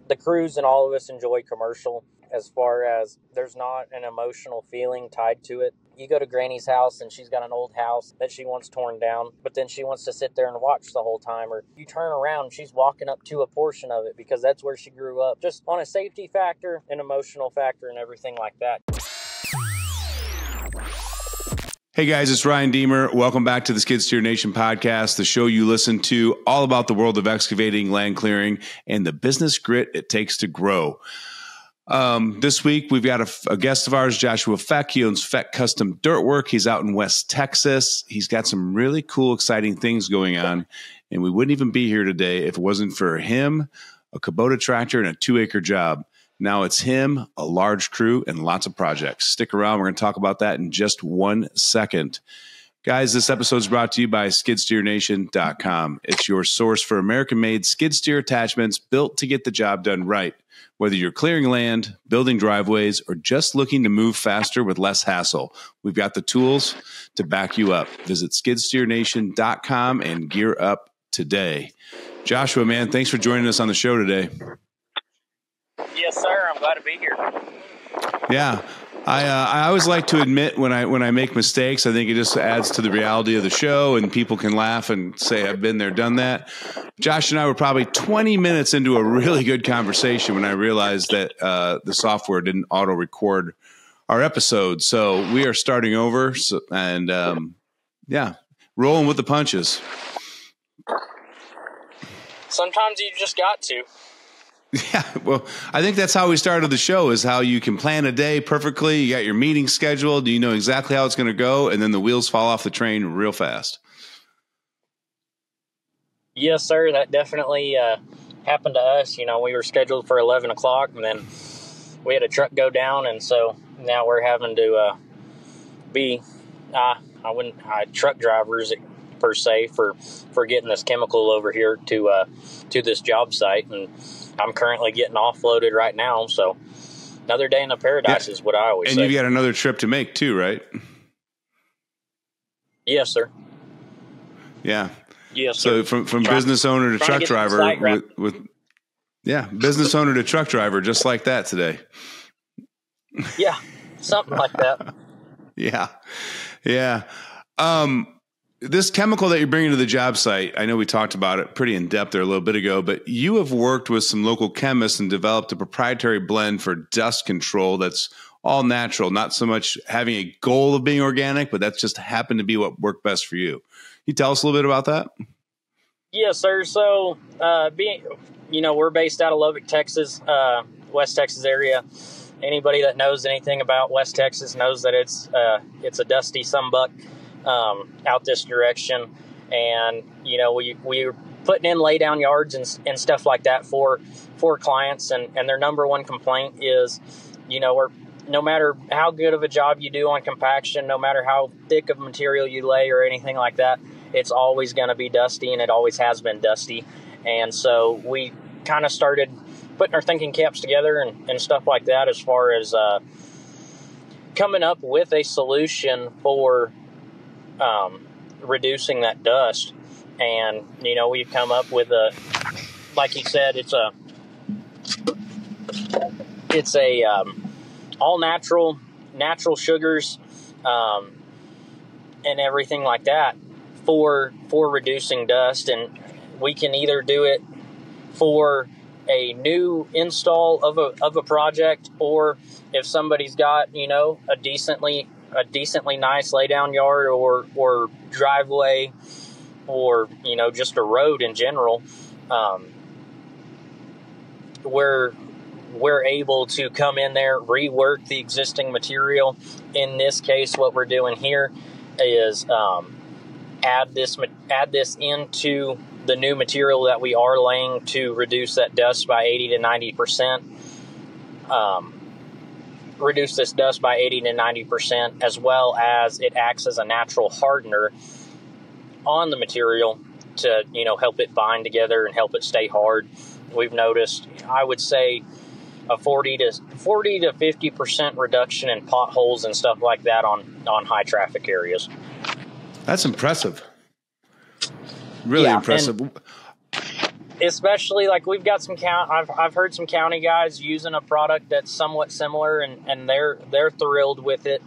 the crews and all of us enjoy commercial as far as there's not an emotional feeling tied to it. You go to Granny's house and she's got an old house that she wants torn down, but then she wants to sit there and watch the whole time. Or you turn around, she's walking up to a portion of it because that's where she grew up. Just on a safety factor, an emotional factor, and everything like that. Hey guys, it's Ryan Deemer. Welcome back to the Skid Steer Nation podcast, the show you listen to all about the world of excavating, land clearing, and the business grit it takes to grow. This week, we've got a guest of ours, Joshua Feck. He owns Feck Custom Dirt Work. He's out in West Texas. He's got some really cool, exciting things going on, and we wouldn't even be here today if it wasn't for him, a Kubota tractor, and a 2-acre job. Now it's him, a large crew, and lots of projects. Stick around. We're going to talk about that in just 1 second. Guys, this episode is brought to you by SkidSteerNation.com. It's your source for American-made skid steer attachments built to get the job done right. Whether you're clearing land, building driveways, or just looking to move faster with less hassle, we've got the tools to back you up. Visit SkidSteerNation.com and gear up today. Joshua, man, thanks for joining us on the show today. Yes, sir. I'm glad to be here. Yeah. I always like to admit when I make mistakes. I think it just adds to the reality of the show, and people can laugh and say, I've been there, done that. Josh and I were probably 20 minutes into a really good conversation when I realized that the software didn't auto-record our episode. So we are starting over and rolling with the punches. Sometimes you just got to. Yeah, well, I think that's how we started the show, is how you can plan a day perfectly. You got your meeting scheduled. You know exactly how it's going to go, and then the wheels fall off the train real fast. Yes, sir. That definitely happened to us. You know, we were scheduled for 11 o'clock, and then we had a truck go down, and so now we're having to be truck drivers per se for getting this chemical over here to this job site, and I'm currently getting offloaded right now, so another day in the paradise is what I always say. And you've got another trip to make too, right? Yes, sir. Yeah. Yes, so sir. from business owner to truck driver business owner to truck driver, just like that today. Yeah, something like that. Yeah. This chemical that you're bringing to the job site, I know we talked about it pretty in depth there a little bit ago, but you have worked with some local chemists and developed a proprietary blend for dust control that's all natural, not so much having a goal of being organic, but that's just happened to be what worked best for you. Can you tell us a little bit about that? Yes, sir. So, we're based out of Lubbock, Texas, West Texas area. Anybody that knows anything about West Texas knows that it's a dusty sunbuck. Out this direction, and we're putting in lay down yards and stuff like that for clients, and their number one complaint is, no matter how good of a job you do on compaction, no matter how thick of material you lay or anything like that, it's always going to be dusty, and it always has been dusty. And so we kind of started putting our thinking caps together and stuff like that as far as coming up with a solution for reducing that dust. And we've come up with like he said, it's a all natural sugars and everything like that for reducing dust. And we can either do it for a new install of a project, or if somebody's got a decently nice lay down yard or driveway, or just a road in general, we're able to come in there, rework the existing material. In this case, what we're doing here is add this into the new material that we are laying to reduce that dust by 80 to 90%. Reduce this dust by 80 to 90%, as well as it acts as a natural hardener on the material to help it bind together and help it stay hard. We've noticed, I would say, a 40 to 50% reduction in potholes and stuff like that on high traffic areas. That's impressive. Really impressive. especially like we've got some I've heard some county guys using a product that's somewhat similar, and they're thrilled with it.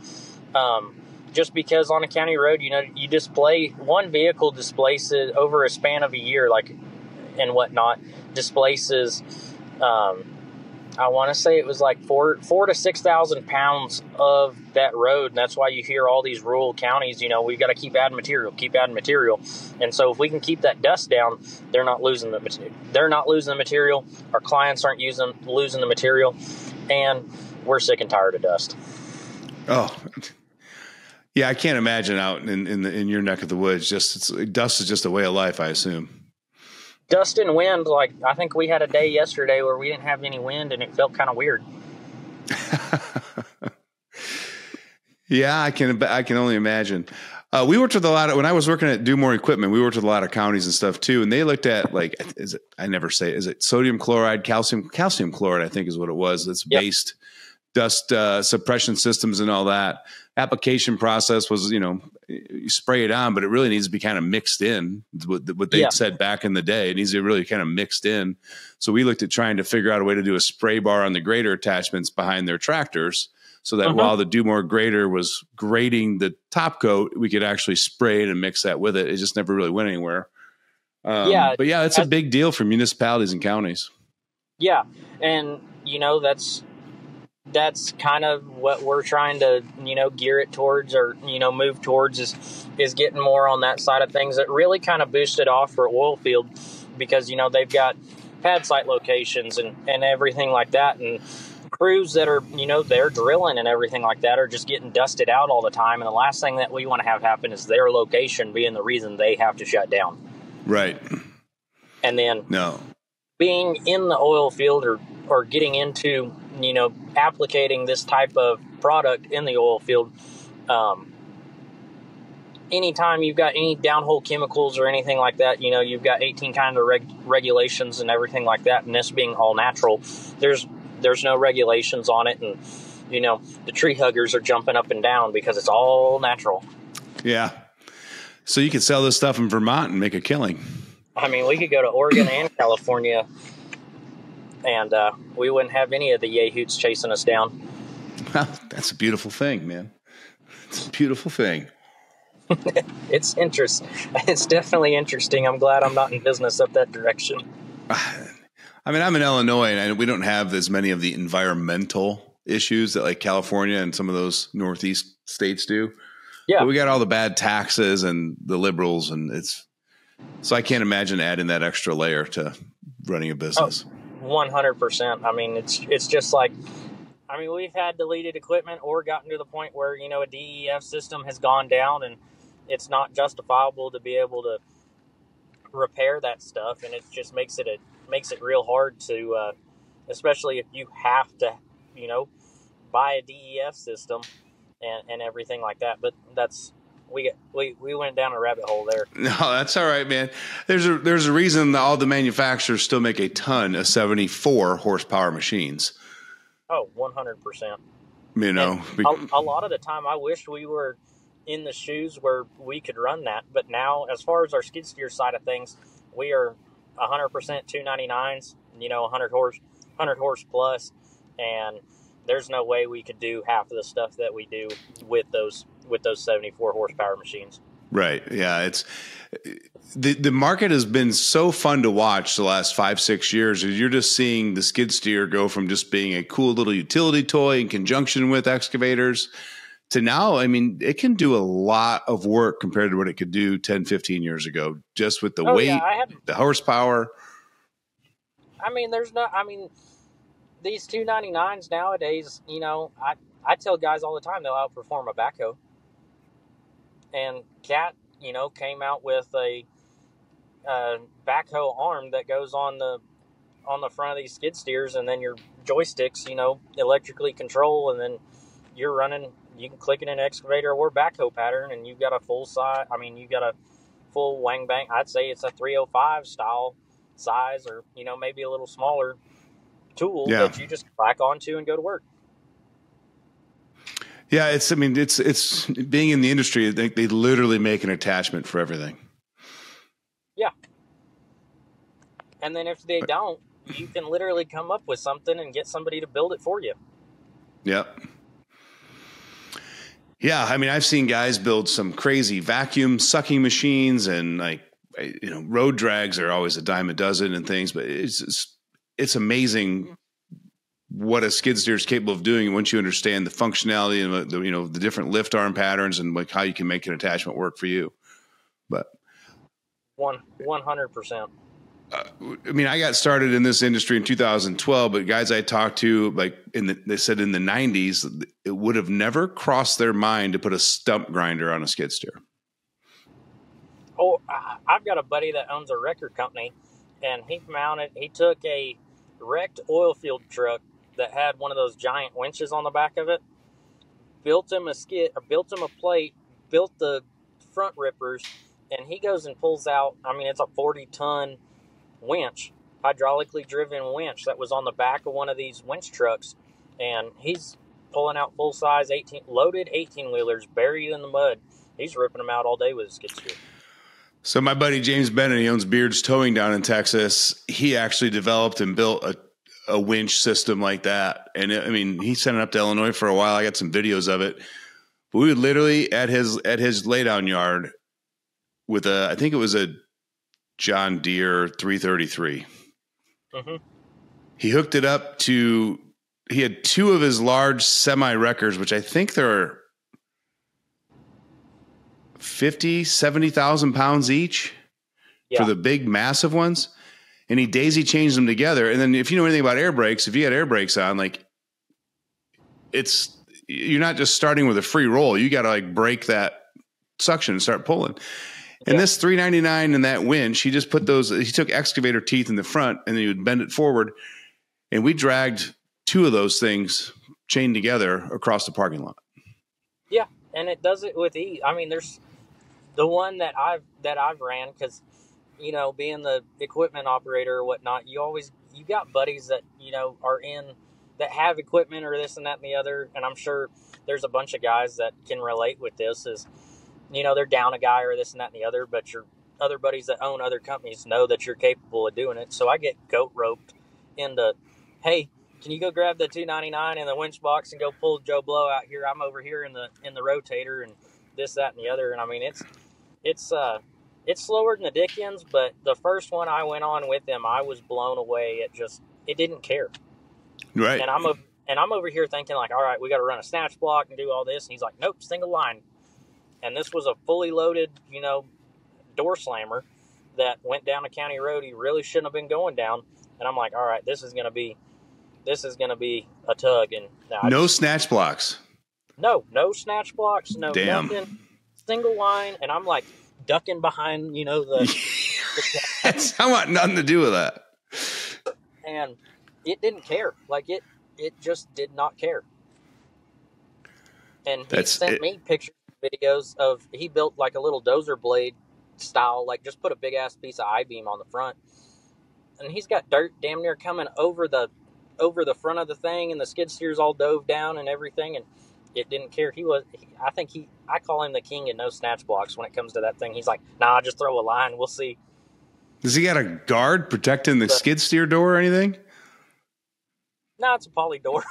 Just because on a county road, you display one vehicle displaces over a span of a year, like and whatnot, displaces. I want to say it was like 4,000 to 6,000 pounds of that road, and that's why you hear all these rural counties. We've got to keep adding material, and so if we can keep that dust down, they're not losing the material. They're not losing the material. Our clients aren't losing the material, and we're sick and tired of dust. Oh, yeah, I can't imagine out in your neck of the woods. Dust is just a way of life, I assume. Dust and wind, like I think we had a day yesterday where we didn't have any wind, and it felt kind of weird. Yeah, I can only imagine. We worked with a lot of, when I was working at Do More Equipment, we worked with a lot of counties and stuff too, and they looked at is it sodium chloride, calcium chloride, I think is what it was. That's based dust suppression systems and all that. Application process was, you spray it on, but it really needs to be kind of mixed in. What they said back in the day, it needs to be really kind of mixed in. So we looked at trying to figure out a way to do a spray bar on the grader attachments behind their tractors, so that while the Do More grader was grading the top coat, we could actually spray it and mix that with it. It just never really went anywhere. But yeah, it's a big deal for municipalities and counties. Yeah, and that's kind of what we're trying to, gear it towards, or, move towards is getting more on that side of things. That really kind of boosted off for oil field, because, they've got pad site locations and everything like that. And crews that are, they're drilling and everything like that are just getting dusted out all the time. And the last thing that we want to have happen is their location being the reason they have to shut down. Right. And then being in the oil field or getting into, applicating this type of product in the oil field, anytime you've got any downhole chemicals or anything like that, you've got 18 kind of regulations and everything like that. And this being all natural, there's no regulations on it. And, the tree huggers are jumping up and down because it's all natural. Yeah. So you could sell this stuff in Vermont and make a killing. I mean, we could go to Oregon and California, and we wouldn't have any of the yahoots chasing us down. Well, that's a beautiful thing, man. It's a beautiful thing. It's interesting. It's definitely interesting. I'm glad I'm not in business up that direction. I mean, I'm in Illinois, and we don't have as many of the environmental issues that like California and some of those Northeast states do. Yeah. But we got all the bad taxes and the liberals, and so I can't imagine adding that extra layer to running a business. 100%. I mean, it's just like, we've had deleted equipment or gotten to the point where, a DEF system has gone down and it's not justifiable to be able to repair that stuff. And it just makes it real hard to, especially if you have to, buy a DEF system and everything like that. But we went down a rabbit hole there. No, that's all right, man. There's a reason that all the manufacturers still make a ton of 74 horsepower machines. Oh, 100%. A lot of the time I wish we were in the shoes where we could run that. But now, as far as our skid steer side of things, we are 100% 299s, 100 horse plus, and there's no way we could do half of the stuff that we do with those 74 horsepower machines. Right. Yeah. It's the market has been so fun to watch the last 5-6 years. You're just seeing the skid steer go from just being a cool little utility toy in conjunction with excavators to now, it can do a lot of work compared to what it could do 10, 15 years ago, just with the weight, the horsepower. These 299s nowadays, I tell guys all the time they'll outperform a backhoe. And Cat, came out with a backhoe arm that goes on the front of these skid steers, and then your joysticks, electrically control, and then you're running. You can click in an excavator or backhoe pattern, and you've got a full size. You've got a full wang bang. I'd say it's a 305 style size, or maybe a little smaller tool that you just clack onto and go to work. Yeah, it's being in the industry, they literally make an attachment for everything. Yeah. And then if they don't, you can literally come up with something and get somebody to build it for you. Yep. Yeah, I mean, I've seen guys build some crazy vacuum sucking machines, and like, you know, road drags are always a dime a dozen and things, but it's amazing what a skid steer is capable of doing once you understand the functionality and the, you know, the different lift arm patterns and like how you can make an attachment work for you. But 100%. I mean, I got started in this industry in 2012, but guys I talked to, like they said in the 90s, it would have never crossed their mind to put a stump grinder on a skid steer. Oh, I've got a buddy that owns a record company, and he took a wrecked oil field truck that had one of those giant winches on the back of it, built him a plate, built the front rippers, and he goes and pulls out, I mean, it's a 40-ton winch, hydraulically driven winch that was on the back of one of these winch trucks, and he's pulling out full-size loaded 18-wheelers buried in the mud. He's ripping them out all day with his skid steer. So my buddy James Bennett, he owns Beard's Towing down in Texas. He actually developed and built a winch system like that. And I mean, he sent it up to Illinois for a while. I got some videos of it. But we would literally at his laydown yard with I think it was a John Deere 333. Mm-hmm. He hooked it up he had two of his large semi wreckers, which I think they're 50, 70,000 pounds each for the big massive ones. And he daisy chains them together. And then if you know anything about air brakes, if you got air brakes on, like you're not just starting with a free roll. You got to like break that suction and start pulling. And this 399 and that winch, he just put he took excavator teeth in the front and then he would bend it forward. And we dragged two of those things chained together across the parking lot. Yeah. And it does it with ease. I mean, there's the one that I've ran, because, you know, being the equipment operator or whatnot, you got buddies that, you know, that have equipment or this and that and the other. And I'm sure there's a bunch of guys that can relate with this, is, you know, they're down a guy or this and that and the other, but your other buddies that own other companies know that you're capable of doing it. So I get goat roped into, hey, can you go grab the 299 in the winch box and go pull Joe Blow out here? I'm over here in the rotator and this, that, and the other. And I mean, it's slower than the Dickens, but the first one I went on with him, I was blown away. It didn't care. Right. And I'm over here thinking like, all right, we got to run a snatch block and do all this. And he's like, nope, single line. And this was a fully loaded, you know, door slammer that went down a county road he really shouldn't have been going down. And I'm like, all right, this is going to be a tug. And no snatch blocks. No snatch blocks. No, damn. Nothing. Single line. And I'm like ducking behind, you know, the I want nothing to do with that. And it didn't care. Like it just did not care. And he sent me pictures, videos of, he built like a little dozer blade style, like just put a big ass piece of I-beam on the front, and he's got dirt damn near coming over the front of the thing, and the skid steer's all dove down and everything, and it didn't care. I call him the king of no snatch blocks when it comes to that thing. He's like, nah, just throw a line, we'll see. Does he got a guard protecting the skid steer door or anything? No, it's a poly door.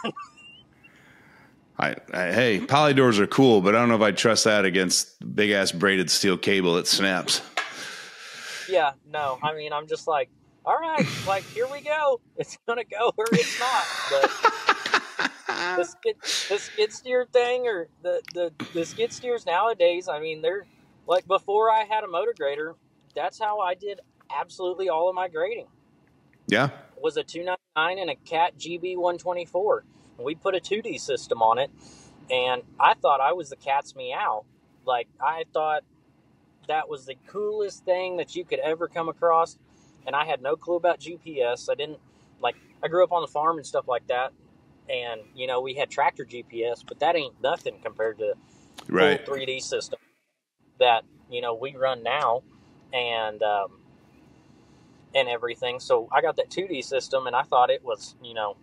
Hey, poly doors are cool, but I don't know if I'd trust that against big ass braided steel cable that snaps. Yeah, no, I mean, I'm just like, all right, like, here we go. It's gonna go or it's not. But the skid steer thing, or the skid steers nowadays, I mean, they're like, before I had a motor grader, that's how I did absolutely all of my grading. Yeah, was a 299 and a Cat GB 124. We put a 2D system on it, and I thought I was the cat's meow. Like, I thought that was the coolest thing that you could ever come across, and I had no clue about GPS. I grew up on the farm and stuff like that, and, you know, we had tractor GPS, but that ain't nothing compared to full 3D system that, you know, we run now, and everything. So I got that 2D system, and I thought it was, you know,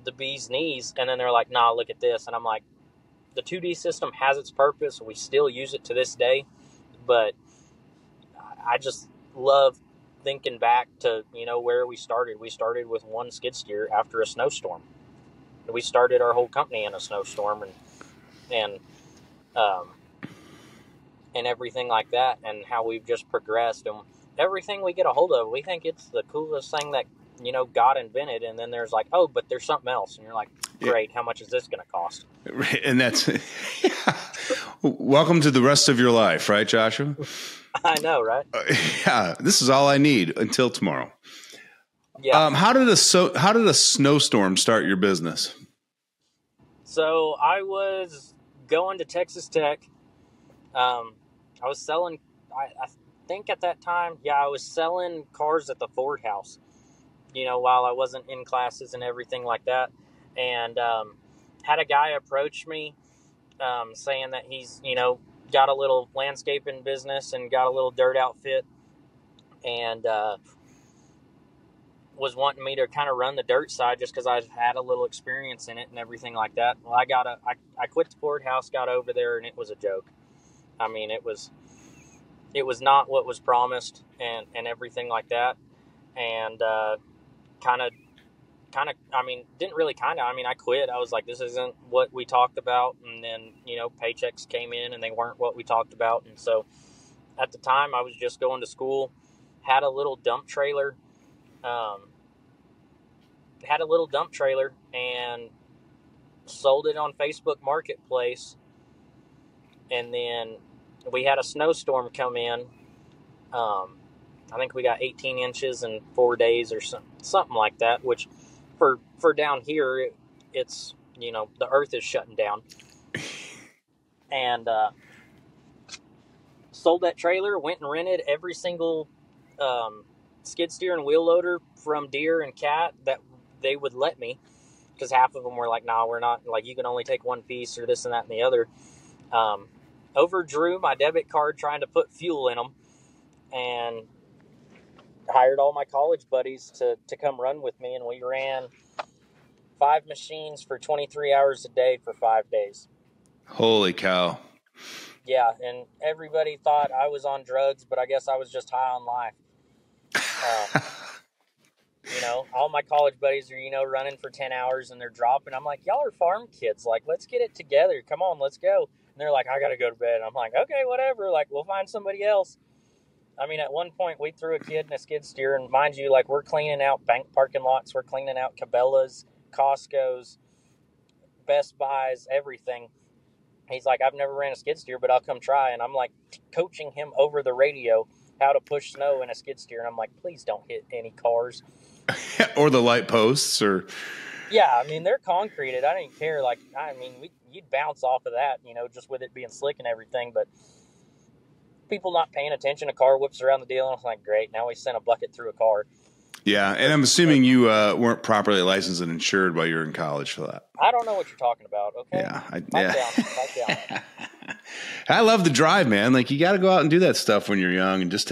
the bee's knees, and then they're like, nah, look at this. And I'm like, the 2D system has its purpose. We still use it to this day, but I just love thinking back to, where we started with one skid steer after a snowstorm. We started our whole company in a snowstorm, and um, and everything like that, and how we've just progressed, and everything we get a hold of, we think it's the coolest thing that God invented, and then there's like, oh, but there's something else, and you're like, great, how much is this going to cost? And that's welcome to the rest of your life, right, Joshua? I know, right? Yeah, this is all I need until tomorrow. Yeah. How did a snowstorm start your business? So I was going to Texas Tech. I was selling. I think at that time, I was selling cars at the Ford House. While I wasn't in classes and everything like that, and had a guy approach me, saying that he's got a little landscaping business and got a little dirt outfit, and was wanting me to kind of run the dirt side just because I had a little experience in it and everything like that. Well, I quit the Ford House, got over there, and it was a joke. I mean, it was not what was promised, and everything like that, and I quit. I was like, this isn't what we talked about. And then, paychecks came in and they weren't what we talked about. And so at the time I was just going to school, had a little dump trailer, and sold it on Facebook Marketplace. And then we had a snowstorm come in. I think we got 18 inches in 4 days or something like that, which for down here, it's, the earth is shutting down. And sold that trailer, went and rented every single skid steer and wheel loader from Deere and Cat that they would let me, because half of them were like, nah, we're not, like, you can only take one piece or this and that and the other. Overdrew my debit card trying to put fuel in them, and hired all my college buddies to come run with me, and we ran 5 machines for 23 hours a day for 5 days. Holy cow. Yeah, and everybody thought I was on drugs, but I guess I was just high on life. All my college buddies are, running for 10 hours and they're dropping. I'm like, y'all are farm kids. Like, let's get it together. Come on, let's go. And they're like, I got to go to bed. And I'm like, okay, whatever. Like, we'll find somebody else. I mean, at one point we threw a kid in a skid steer, and mind you, like, we're cleaning out bank parking lots. We're cleaning out Cabela's, Costco's, Best Buys, everything. He's like, I've never ran a skid steer, but I'll come try. And I'm like coaching him over the radio how to push snow in a skid steer. And I'm like, please don't hit any cars. Or the light posts, or... Yeah, I mean, they're concreted. I didn't care. Like, I mean, you'd bounce off of that, just with it being slick and everything. But people not paying attention, a car whips around the deal, and I'm like, great, now we sent a bucket through a car. Yeah, and I'm assuming you weren't properly licensed and insured while you were in college for that. I don't know what you're talking about, okay? Yeah. Pipe down. I love the drive, man. Like, you got to go out and do that stuff when you're young and just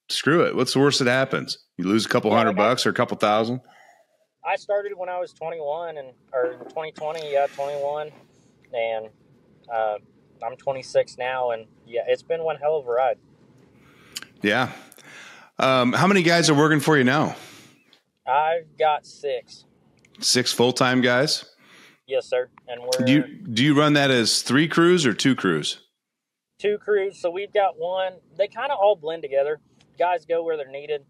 screw it. What's the worst that happens? You lose a couple $100 or a couple thousand? I started when I was 21 or 2020, 21. And I'm 26 now, and yeah, it's been one hell of a ride. Yeah. How many guys are working for you now? I've got 6. 6 full-time guys? Yes, sir. And do you run that as 3 crews or 2 crews? 2 crews. So we've got one. They kind of all blend together. Guys go where they're needed.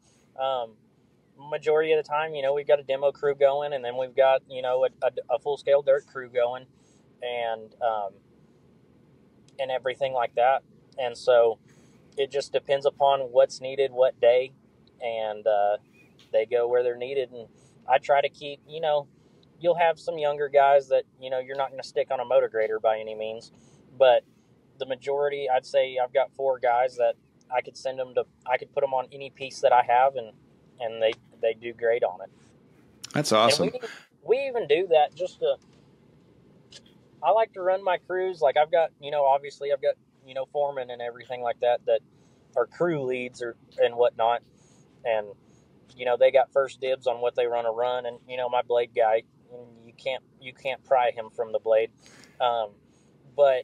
Majority of the time, we've got a demo crew going, and then we've got, a full-scale dirt crew going, and everything like that. And so it just depends upon what's needed, what day, and they go where they're needed. And I try to keep, you'll have some younger guys that, you're not going to stick on a motor grader by any means, but the majority, I'd say I've got 4 guys that I could I could put them on any piece that I have, and they do great on it. That's awesome. And we even do that just to, I like to run my crews. Like, I've got, obviously I've got, foremen and everything like that are crew leads and whatnot. And, they got first dibs on what they want to run. And, my blade guy, you can't pry him from the blade. But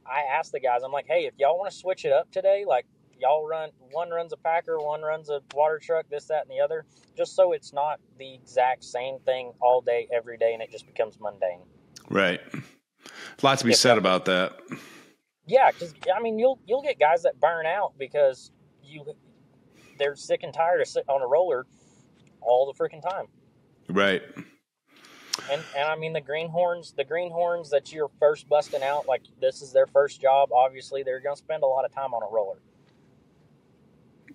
I asked the guys, I'm like, hey, if y'all want to switch it up today, like, y'all run, one runs a packer, one runs a water truck, this, that, and the other, just so it's not the exact same thing all day, every day, and it just becomes mundane. Right. A lot to be said about that. Yeah, because I mean, you'll get guys that burn out because they're sick and tired of sitting on a roller all the freaking time. Right. And I mean, the greenhorns that you're first busting out, like this is their first job. Obviously, they're going to spend a lot of time on a roller.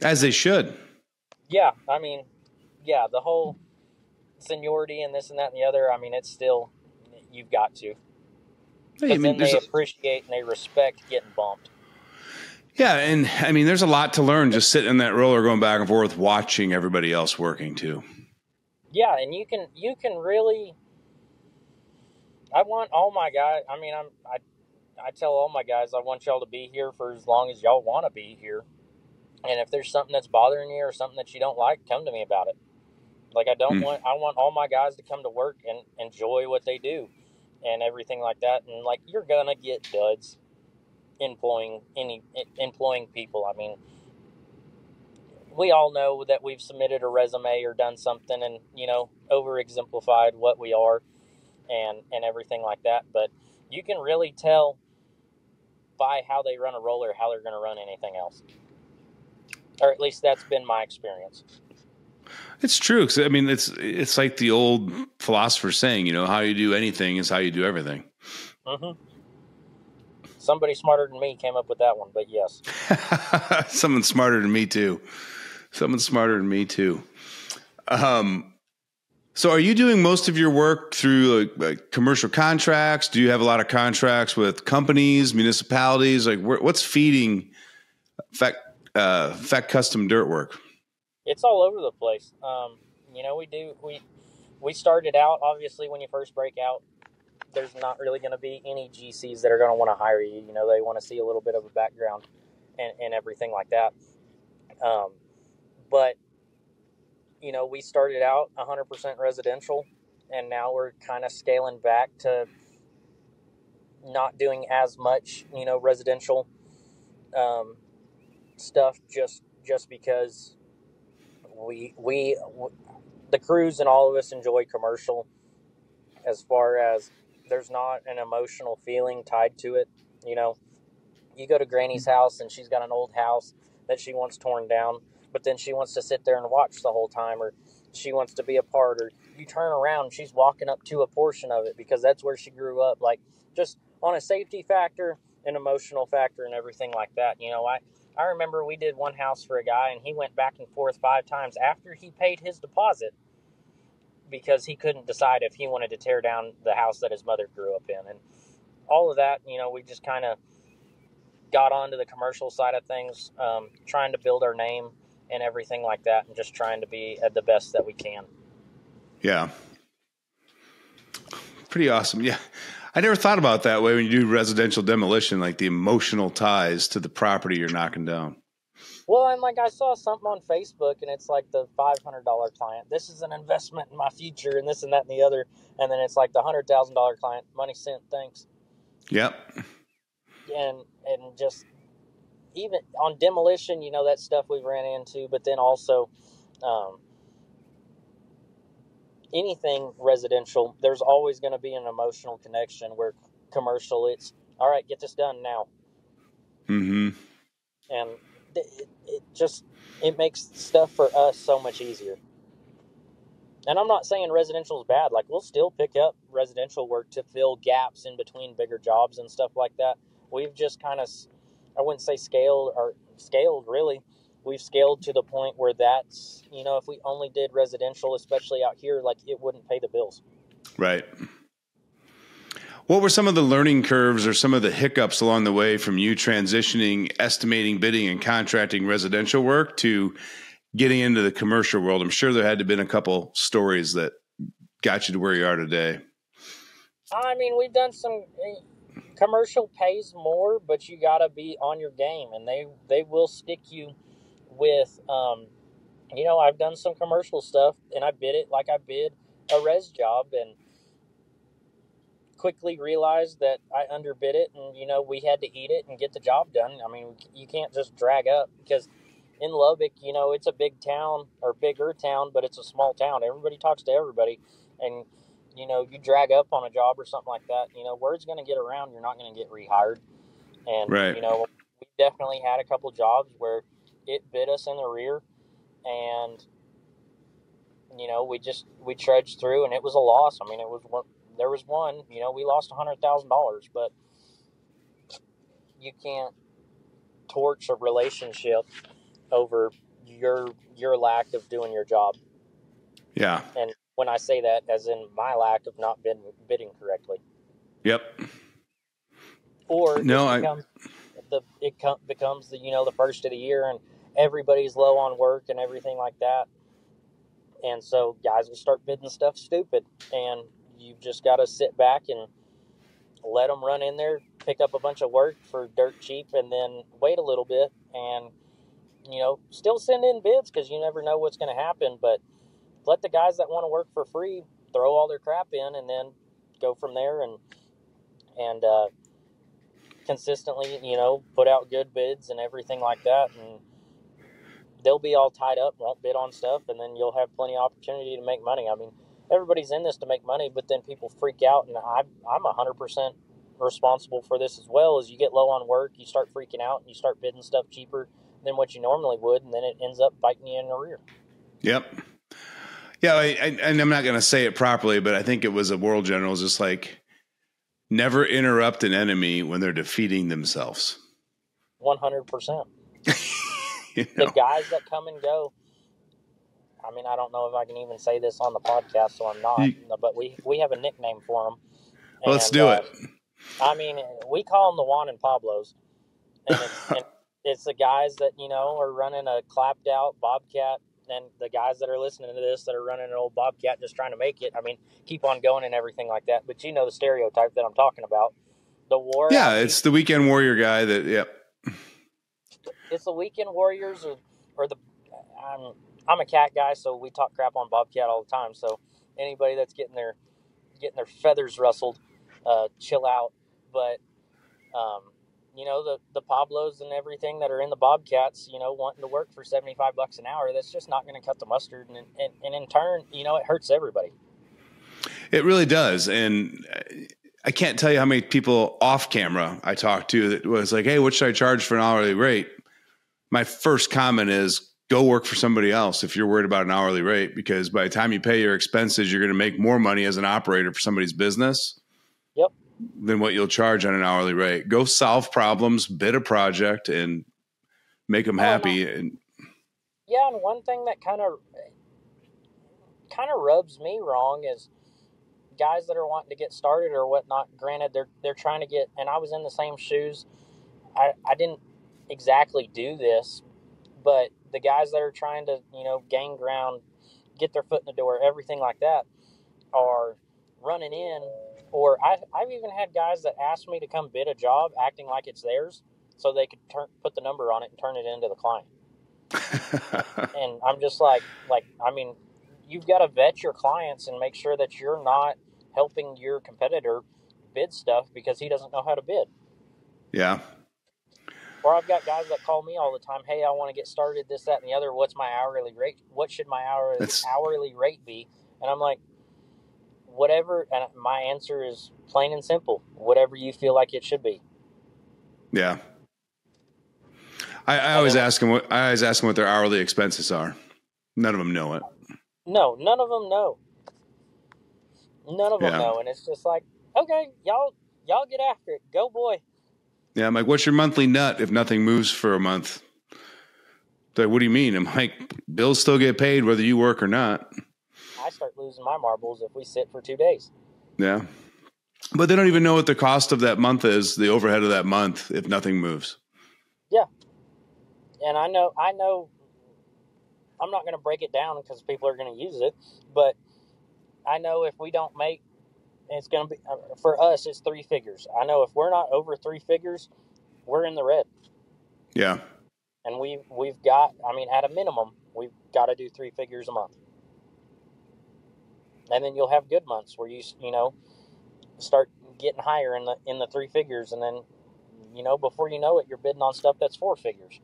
As they should. Yeah, I mean, yeah, the whole seniority and this and that and the other. I mean, it's still, you've got to. Because then they appreciate and they respect getting bumped. Yeah, and I mean, there's a lot to learn just sitting in that roller, going back and forth, watching everybody else working too. Yeah, and you can really. I want all my guys. I mean, I tell all my guys I want y'all to be here for as long as y'all want to be here. And if there's something that's bothering you or something that you don't like, come to me about it. Like I want all my guys to come to work and enjoy what they do and everything like that. And like you're gonna get duds employing people. I mean, we all know that we've submitted a resume or done something and, over exemplified what we are and everything like that. But you can really tell by how they run a roller how they're going to run anything else. Or at least that's been my experience. It's true. 'Cause, I mean, it's like the old philosopher saying, how you do anything is how you do everything. Mm-hmm. Somebody smarter than me came up with that one, but yes. Someone smarter than me too. So are you doing most of your work through like commercial contracts? Do you have a lot of contracts with companies, municipalities? Like what's feeding Feck Custom Dirt Work? It's all over the place. We started out, obviously, when you first break out, there's not really going to be any GCs that are going to want to hire you. They want to see a little bit of a background and everything like that. But we started out 100% residential, and now we're kind of scaling back to not doing as much, residential stuff just because we the crews and all of us enjoy commercial, as far as there's not an emotional feeling tied to it. You go to Granny's house and she's got an old house that she wants torn down, but then she wants to sit there and watch the whole time, or she wants to be a part, or you turn around and she's walking up to a portion of it because that's where she grew up. Like, just on a safety factor, an emotional factor, and everything like that. I remember we did one house for a guy and he went back and forth 5 times after he paid his deposit because he couldn't decide if he wanted to tear down the house that his mother grew up in. And all of that, we just kind of got onto the commercial side of things, trying to build our name and everything like that, and just trying to be at the best that we can. Yeah. Pretty awesome. Yeah. I never thought about that way when you do residential demolition, like the emotional ties to the property you're knocking down. Well, and like I saw something on Facebook, and it's like the $500 client. This is an investment in my future, and this and that and the other. And then it's like the $100,000 client. Money sent, thanks. Yep. And just even on demolition, that stuff we ran into. But then also, anything residential, there's always going to be an emotional connection. Where commercial, it's all right, get this done now. Mm-hmm. And it makes stuff for us so much easier. And I'm not saying residential is bad. Like, we'll still pick up residential work to fill gaps in between bigger jobs and stuff like that. We've just kind of, I wouldn't say scaled really. We've scaled to the point where that's, if we only did residential, especially out here, like, it wouldn't pay the bills. Right. What were some of the learning curves or some of the hiccups along the way from you transitioning, estimating, bidding, and contracting residential work to getting into the commercial world? I'm sure there had to have been a couple stories that got you to where you are today. I mean, we've done some commercial pays more, but you got to be on your game, and they will stick you with, I've done some commercial stuff, and I bid it like I bid a res job, and quickly realized that I underbid it, and we had to eat it and get the job done. I mean, you can't just drag up, because in Lubbock, it's a big town, or bigger town, but it's a small town. Everybody talks to everybody, and you drag up on a job or something like that. Word's going to get around. You're not going to get rehired, and Right. we definitely had a couple jobs where it bit us in the rear, and we trudged through, and it was a loss. I mean, there was one, we lost $100,000, but you can't torch a relationship over your lack of doing your job. Yeah. And when I say that, as in my lack of not bidding correctly. Yep. Or it becomes the first of the year, and everybody's low on work and everything like that. And so guys will start bidding stuff stupid, and you've just got to sit back and let them run in there, pick up a bunch of work for dirt cheap, and then wait a little bit and, still send in bids, because you never know what's going to happen. But let the guys that want to work for free throw all their crap in, and then go from there, and consistently, put out good bids and everything like that. And they'll be all tied up, won't bid on stuff, and then you'll have plenty of opportunity to make money. I mean, everybody's in this to make money, but then people freak out, and I'm 100% responsible for this as well. As you get low on work, you start freaking out, and you start bidding stuff cheaper than what you normally would, and then it ends up biting you in the rear. Yep. Yeah, and I'm not going to say it properly, but I think it was a World General, just like, never interrupt an enemy when they're defeating themselves. 100%. The guys that come and go, I mean, I don't know if I can even say this on the podcast, so I'm not, but we have a nickname for them. Well, let's do it. I mean, we call them the Juan and Pablos. And it's the guys that, are running a clapped out Bobcat, and the guys that are listening to this that are running an old Bobcat just trying to make it. I mean, keep on going and everything like that. But the stereotype that I'm talking about. The war. Yeah, it's the weekend warrior guy that, yep. It's the weekend warriors or the. I'm a cat guy, so we talk crap on Bobcat all the time. So anybody that's getting their feathers rustled, chill out. But the Pablos and everything that are in the Bobcats, wanting to work for $75 an hour, that's just not going to cut the mustard, and in turn, it hurts everybody. It really does, and I can't tell you how many people off camera I talked to that was like, "Hey, what should I charge for an hourly rate?" My first comment is, go work for somebody else if you're worried about an hourly rate, because by the time you pay your expenses, you're going to make more money as an operator for somebody's business. Yep. Than what you'll charge on an hourly rate. Go solve problems, bid a project, and make them happy. And one thing that kind of rubs me wrong is guys that are wanting to get started or whatnot. Granted, they're trying to get, and I was in the same shoes. I didn't exactly do this, but the guys that are trying to, gain ground, get their foot in the door, everything like that, are running in. Or I've even had guys that ask me to come bid a job acting like it's theirs, so they could put the number on it and turn it into the client. And I'm just like, I mean, you've got to vet your clients and make sure that you're not helping your competitor bid stuff because he doesn't know how to bid. Yeah. Or I've got guys that call me all the time, "Hey, I want to get started, this, that, and the other. What's my hourly rate? What should my hourly rate be?" And I'm like, whatever. And my answer is plain and simple: whatever you feel like it should be. Yeah. I always ask them what their hourly expenses are. None of them know it. No, none of them know. None of them know, and it's just like, okay, y'all get after it. Go, boy. Yeah, I'm like, what's your monthly nut if nothing moves for a month? They're like, what do you mean? I'm like, bills still get paid whether you work or not. I start losing my marbles if we sit for 2 days. Yeah. But they don't even know what the cost of that month is, the overhead of that month, if nothing moves. Yeah. And I know I'm not going to break it down because people are going to use it, but I know if we don't make, it's going to be, for us, it's 3 figures. I know if we're not over 3 figures, we're in the red. Yeah. And we've got, I mean, at a minimum, we've got to do 3 figures a month. And then you'll have good months where you start getting higher in the three figures, and then, you know, before you know it, you're bidding on stuff that's four figures.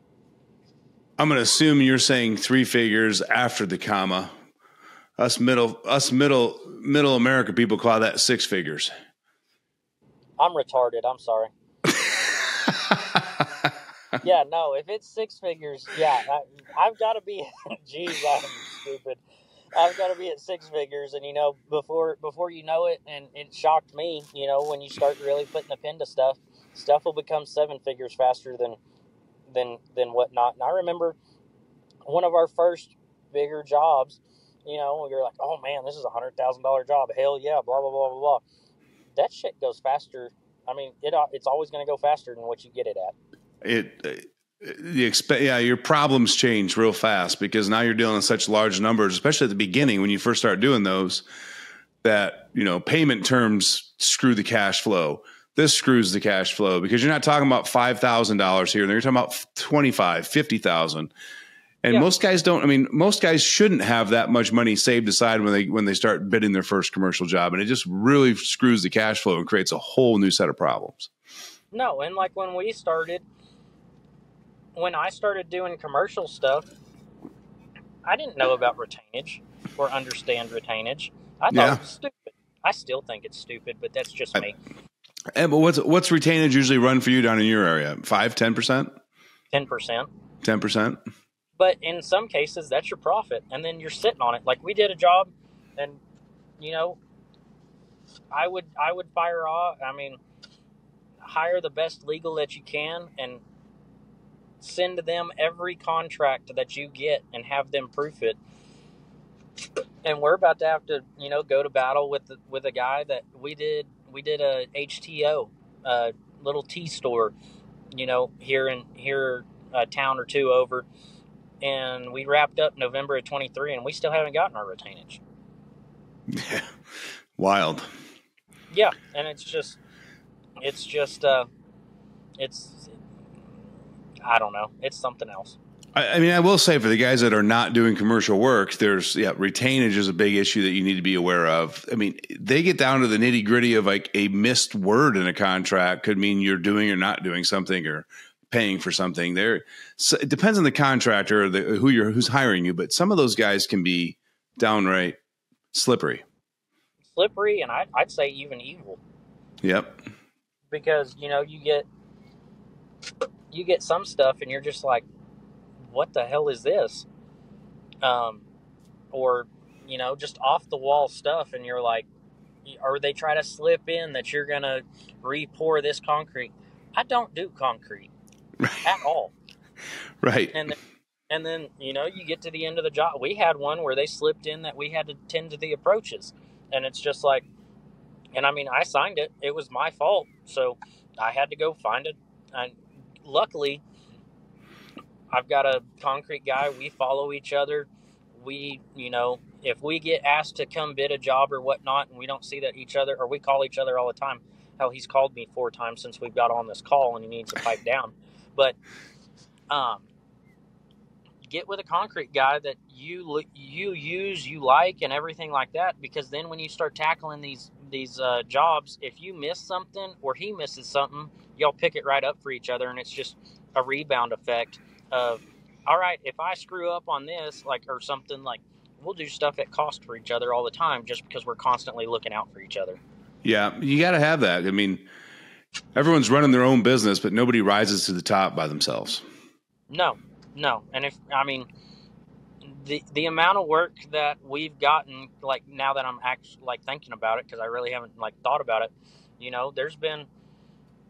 I'm going to assume you're saying three figures after the comma. Us middle America people call that six figures. I'm retarded. I'm sorry. Yeah, no, if it's six figures, yeah, I've got to be, geez, I'm stupid. I've got to be at six figures, and, you know, before you know it, and it shocked me, you know, when you start really putting the pen to stuff will become seven figures faster than whatnot. And I remember one of our first bigger jobs, you know, you're like, oh man, this is $100,000 job. Hell yeah, blah, blah, blah, blah, blah. That shit goes faster. I mean, it's always going to go faster than what you get it at. Your problems change real fast because now you're dealing with such large numbers, especially at the beginning when you first start doing those, that, you know, payment terms screw the cash flow. This screws the cash flow because you're not talking about $5,000 here. You're talking about 25, 50,000. And yeah. Most guys shouldn't have that much money saved aside when they start bidding their first commercial job. And it just really screws the cash flow and creates a whole new set of problems. No. And like when I started doing commercial stuff, I didn't know about retainage or understand retainage. I thought it was stupid. I still think it's stupid, but that's just me. But what's retainage usually run for you down in your area? 5%, 10%? 10%. 10%? But in some cases, that's your profit, and then you're sitting on it. Like we did a job, and, you know, I would hire the best legal that you can and send them every contract that you get and have them proof it. And we're about to have to, you know, go to battle with a guy that we did a HTO, little tea store, you know, here a town or two over. And we wrapped up November of 23, and we still haven't gotten our retainage. Yeah. Wild. Yeah. And it's I don't know. It's something else. I mean, I will say for the guys that are not doing commercial work, retainage is a big issue that you need to be aware of. I mean, they get down to the nitty gritty of like a missed word in a contract could mean you're doing or not doing something or paying for something. So it depends on the contractor or who's hiring you, but some of those guys can be downright slippery. And I'd say even evil. Yep. Because, you know, you get some stuff and you're just like, what the hell is this? Or, you know, just off the wall stuff, and you're like, or they try to slip in that you're going to re-pour this concrete. I don't do concrete at all. Right. And then, you know, you get to the end of the job. We had one where they slipped in that we had to tend to the approaches. And it's just like, and I mean, I signed it. It was my fault. So I had to go find it. And luckily, I've got a concrete guy. We follow each other. We, you know, if we get asked to come bid a job or whatnot, and we don't see that each other, or we call each other all the time. Hell, he's called me 4 times since we've got on this call, and he needs to pipe down. But get with a concrete guy that you use, you like, and everything like that. Because then when you start tackling these jobs, if you miss something or he misses something, y'all pick it right up for each other, and it's just a rebound effect of, all right, if I screw up on this, like, or something, like, we'll do stuff at cost for each other all the time just because we're constantly looking out for each other. Yeah, you got to have that. I mean, everyone's running their own business, but nobody rises to the top by themselves. No. And the amount of work that we've gotten, like, now that I'm actually, like, thinking about it, because I really haven't, like, thought about it, you know, there's been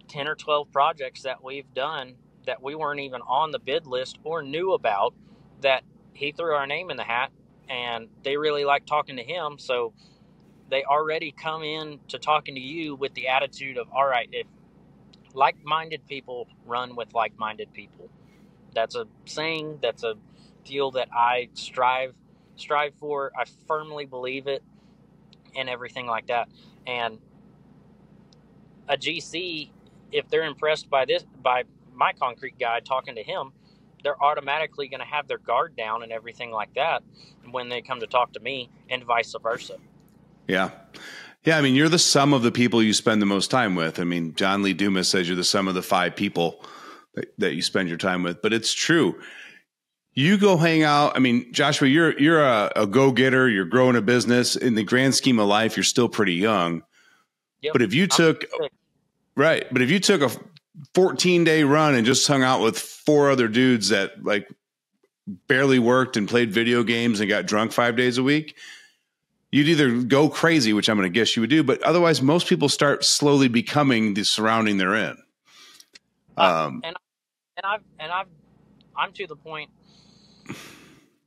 10 or 12 projects that we've done that we weren't even on the bid list or knew about, that he threw our name in the hat, and they really like talking to him. So they already come in to talking to you with the attitude of, all right, if like-minded people run with like-minded people. That's a saying, that's a deal that I strive for. I firmly believe it, and everything like that. And a GC, if they're impressed by my concrete guy talking to him, they're automatically going to have their guard down and everything like that when they come to talk to me, and vice versa. Yeah. Yeah, I mean, you're the sum of the people you spend the most time with. I mean, John Lee Dumas says you're the sum of the 5 people that you spend your time with, but it's true. You go hang out. I mean, Joshua, you're a go-getter. You're growing a business. In the grand scheme of life, you're still pretty young. Yep. But if you took a 14-day run and just hung out with 4 other dudes that like barely worked and played video games and got drunk 5 days a week, you'd either go crazy, which I'm going to guess you would do, but otherwise most people start slowly becoming the surrounding they're in. I'm to the point,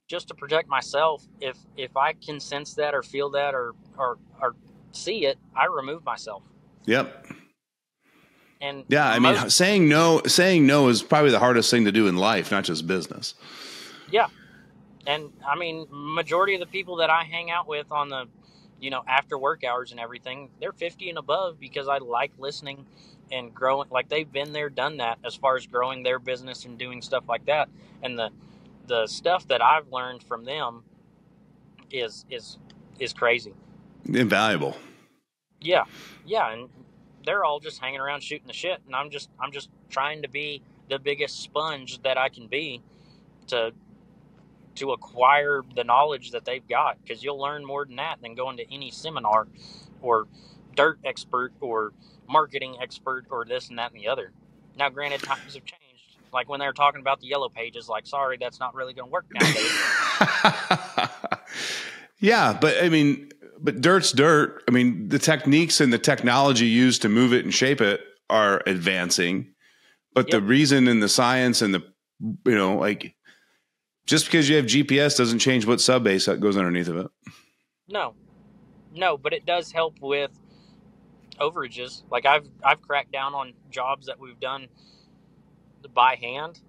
just to protect myself, if I can sense that or feel that or see it, I remove myself. Yep. And yeah, I mean, saying no is probably the hardest thing to do in life, not just business. Yeah. And I mean, majority of the people that I hang out with on the, after work hours and everything, they're 50 and above because I like listening and growing. Like they've been there, done that as far as growing their business and doing stuff like that. And the stuff that I've learned from them is crazy. Invaluable. Yeah. Yeah. And they're all just hanging around shooting the shit. And I'm just trying to be the biggest sponge that I can be to acquire the knowledge that they've got, because you'll learn more than that than going to any seminar or dirt expert or marketing expert or this and that and the other. Now, granted, times have changed. Like when they're talking about the yellow pages, like, sorry, that's not really going to work nowadays. Yeah, but dirt's dirt. I mean, the techniques and the technology used to move it and shape it are advancing, but the reason and the science and the, just because you have GPS doesn't change what subbase that goes underneath of it. No, but it does help with overages. Like I've cracked down on jobs that we've done by hand,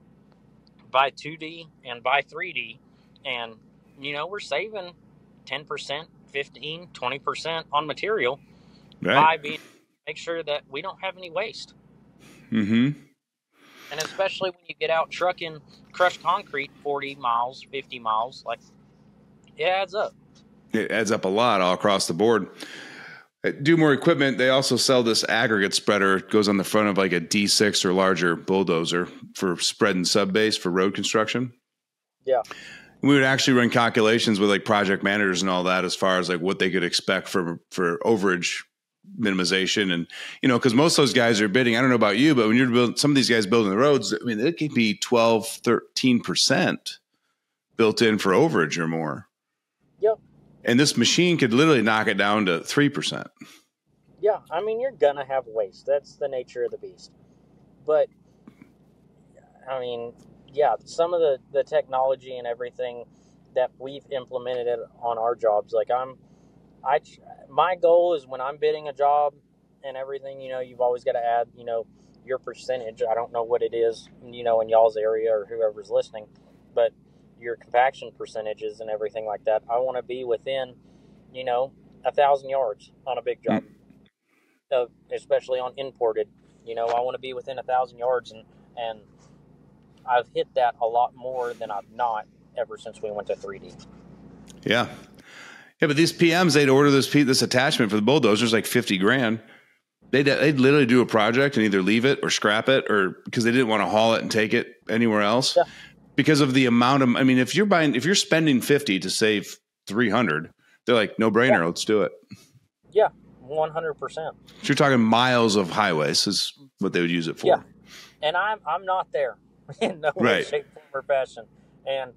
by 2D, and by 3D, and we're saving 10%, 15, 20% on material by make sure that we don't have any waste. Mm-hmm. And especially when you get out trucking crushed concrete 40 miles, 50 miles, like it adds up. It adds up a lot all across the board. At Do More Equipment, they also sell this aggregate spreader. It goes on the front of like a D6 or larger bulldozer for spreading subbase for road construction. Yeah. We would actually run calculations with like project managers and all that as far as like what they could expect for overage minimization. And, because most of those guys are bidding, I don't know about you, but when you're building, some of these guys building the roads, I mean, it could be 12, 13% built in for overage or more. Yep. And this machine could literally knock it down to 3%. Yeah. I mean, you're going to have waste. That's the nature of the beast. But, I mean, yeah, some of the technology and everything that we've implemented on our jobs, like my goal is when I'm bidding a job and everything, you've always got to add, your percentage. I don't know what it is, in y'all's area or whoever's listening, but your compaction percentages and everything like that. I want to be within, 1,000 yards on a big job, especially on imported. I want to be within 1,000 yards, and I've hit that a lot more than I've not ever since we went to 3D. Yeah. Yeah, but these PMs, they'd order this attachment for the bulldozers, like $50,000. They'd literally do a project and either leave it or scrap it, or because they didn't want to haul it and take it anywhere else. Yeah. Because of the amount of, I mean, if you're spending 50 to save 300, they're like, no brainer, let's do it. Yeah, 100%. So you're talking miles of highways is what they would use it for. Yeah, and I'm not there in no way, shape, form, or fashion. And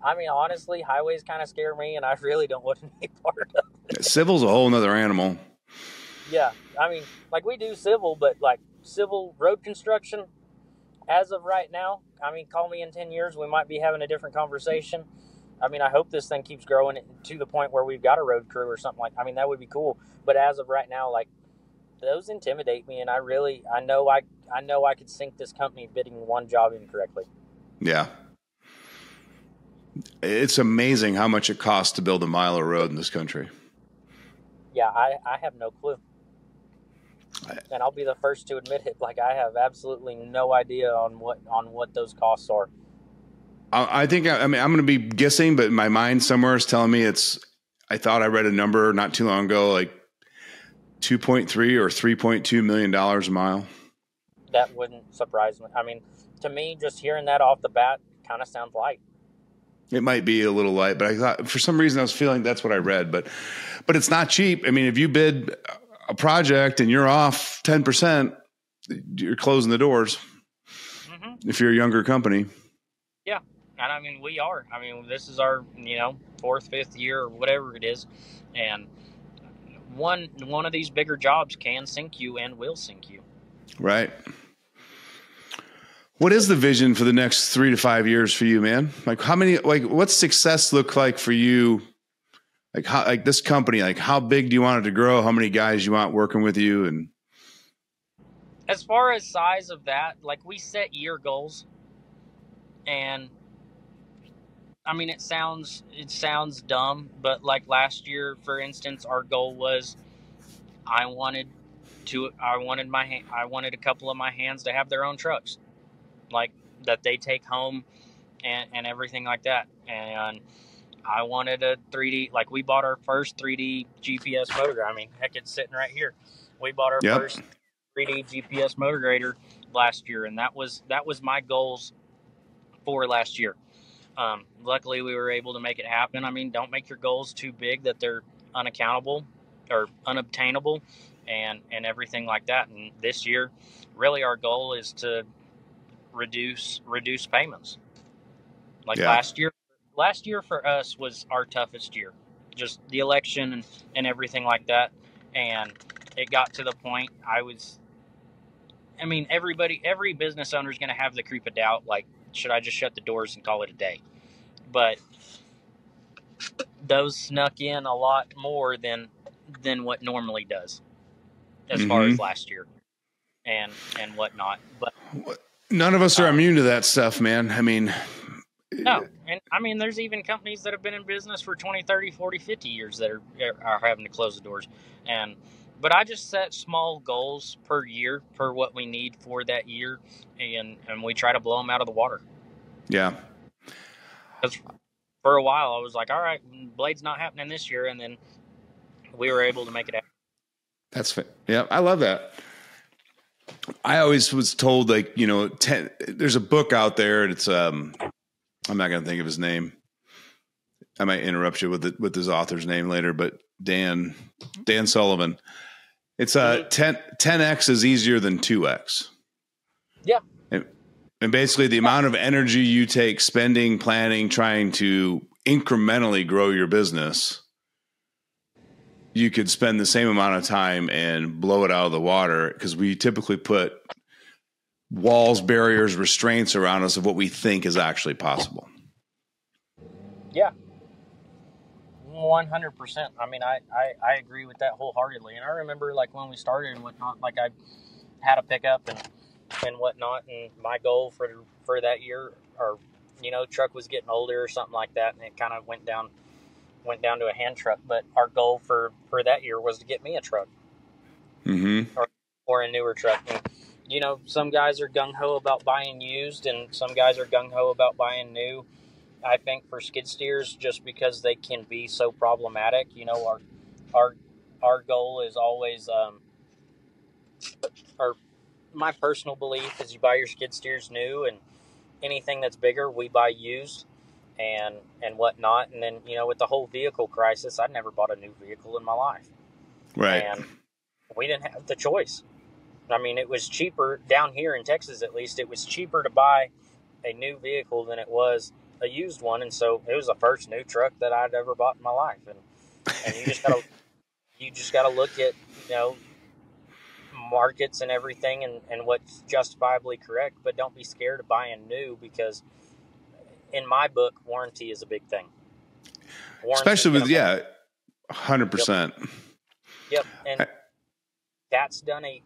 I mean, honestly, highways kind of scare me, and I really don't want to be part of it. Civil's a whole nother animal. Yeah. I mean, like we do civil, but like civil road construction, as of right now, I mean, call me in 10 years, we might be having a different conversation. I mean, I hope this thing keeps growing to the point where we've got a road crew or something like, I mean, that would be cool. But as of right now, like, those intimidate me, and I know I could sink this company bidding one job incorrectly. Yeah. It's amazing how much it costs to build a mile of road in this country. Yeah, I have no clue. And I'll be the first to admit it. Like, I have absolutely no idea on what those costs are. I think, I mean, I'm going to be guessing, but my mind somewhere is telling me I thought I read a number not too long ago, like 2.3 or $3.2 million a mile. That wouldn't surprise me. I mean, to me, just hearing that off the bat kind of sounds light. It might be a little light, but I thought for some reason I was feeling that's what I read. But it's not cheap. I mean, if you bid a project and you're off 10%, you're closing the doors. Mm-hmm. If you're a younger company. Yeah. And I mean, we are. I mean, this is our, 4th, 5th year or whatever it is. And one of these bigger jobs can sink you and will sink you. Right. What is the vision for the next 3 to 5 years for you, man? What's success look like for you? Like this company, how big do you want it to grow? How many guys you want working with you? And as far as size of that, we set year goals, and I mean, it sounds dumb, but last year, for instance, our goal was I wanted a couple of my hands to have their own trucks, that they take home and everything like that. And I wanted a 3D, we bought our first 3D GPS motor grader. I mean, heck, it's sitting right here. We bought our first 3D GPS motor grader last year, and that was my goals for last year. Luckily, we were able to make it happen. I mean, don't make your goals too big that they're unaccountable or unobtainable and everything like that. And this year, really our goal is to reduce payments. Last year for us was our toughest year, just the election and everything like that. And it got to the point every business owner is going to have the creep of doubt, should I just shut the doors and call it a day? But those snuck in a lot more than what normally does as far as last year and whatnot. But none of us are immune to that stuff, man. I mean, no. And I mean, there's even companies that have been in business for 20, 30, 40, 50 years that are having to close the doors. But I just set small goals per year for what we need for that year, and we try to blow them out of the water. Yeah. Because for a while I was like, all right, Blade's not happening this year, and then we were able to make it happen. That's yeah, I love that. I always was told there's a book out there, and it's I'm not going to think of his name. I might interrupt you with his author's name later, but Dan Sullivan. It's 10x is easier than 2x. Yeah. And basically the amount of energy you take spending, planning, trying to incrementally grow your business, you could spend the same amount of time and blow it out of the water, because we typically put walls, barriers, restraints around us of what we think is actually possible. Yeah. 100%. I mean, I agree with that wholeheartedly. And I remember when we started and whatnot, I had a pickup and whatnot, and my goal for that year, or truck was getting older or something like that, and it kind of went down to a hand truck. But our goal for that year was to get me a truck, or a newer truck. And, some guys are gung-ho about buying used, and some guys are gung-ho about buying new. I think for skid steers, just because they can be so problematic, our goal is always, or my personal belief is, you buy your skid steers new, and anything that's bigger, we buy used and whatnot. And then, with the whole vehicle crisis, I'd never bought a new vehicle in my life. Right. And we didn't have the choice. I mean, it was cheaper down here in Texas, at least. It was cheaper to buy a new vehicle than it was a used one. And so it was the first new truck that I'd ever bought in my life. And you just gotta look at, markets and everything and what's justifiably correct, but don't be scared of buying new, because in my book, warranty is a big thing. Especially with 100%. Yep. And Cat's done a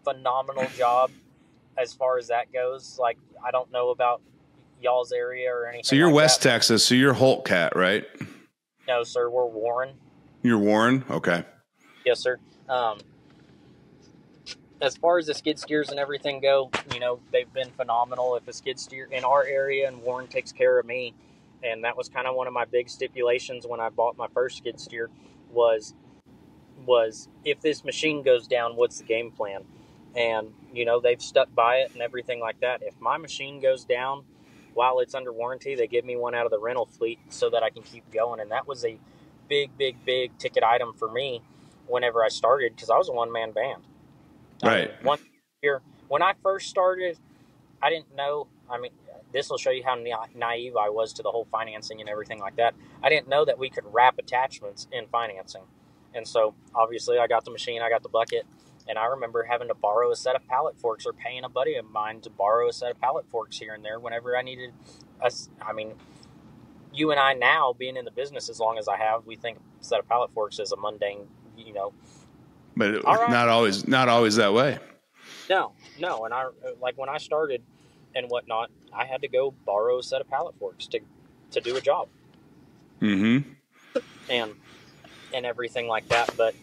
phenomenal job as far as that goes. I don't know about y'all's area or anything. So you're West Texas, so you're Holt Cat, right? No, sir, we're Warren. You're Warren? Okay. Yes, sir. As far as the skid steers and everything go, they've been phenomenal. If a skid steer in our area, and Warren takes care of me, and that was kind of one of my big stipulations when I bought my first skid steer, was was, if this machine goes down, what's the game plan? And, they've stuck by it and everything like that. If my machine goes down while it's under warranty, they give me one out of the rental fleet so that I can keep going. And that was a big, big, big ticket item for me whenever I started, because I was a one-man band. Right. One year, when I first started, I didn't know. This will show you how naive I was to the whole financing and everything like that. I didn't know that we could wrap attachments in financing. And so, obviously, I got the machine, I got the bucket, and I remember having to borrow a set of pallet forks or paying a buddy of mine to borrow a set of pallet forks here and there whenever I needed you and I now, being in the business as long as I have, we think a set of pallet forks is a mundane, But right. not always that way. No. And when I started and whatnot, I had to go borrow a set of pallet forks to do a job. Mm-hmm. And everything like that. But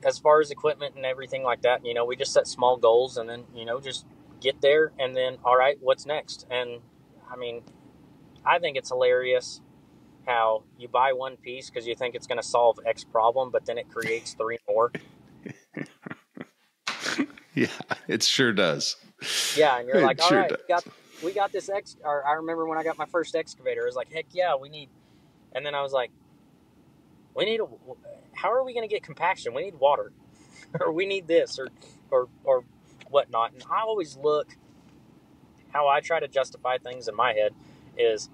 as far as equipment and everything like that, we just set small goals and then, just get there and then, all right, what's next? And I think it's hilarious how you buy one piece because you think it's going to solve X problem, but then it creates 3 more. Yeah, it sure does. Yeah, and you're like, all right, we got this or I remember when I got my first excavator, it was like, heck yeah, and then I was like, how are we going to get compaction? We need water, or we need this, or whatnot. And I always look, how I try to justify things in my head is,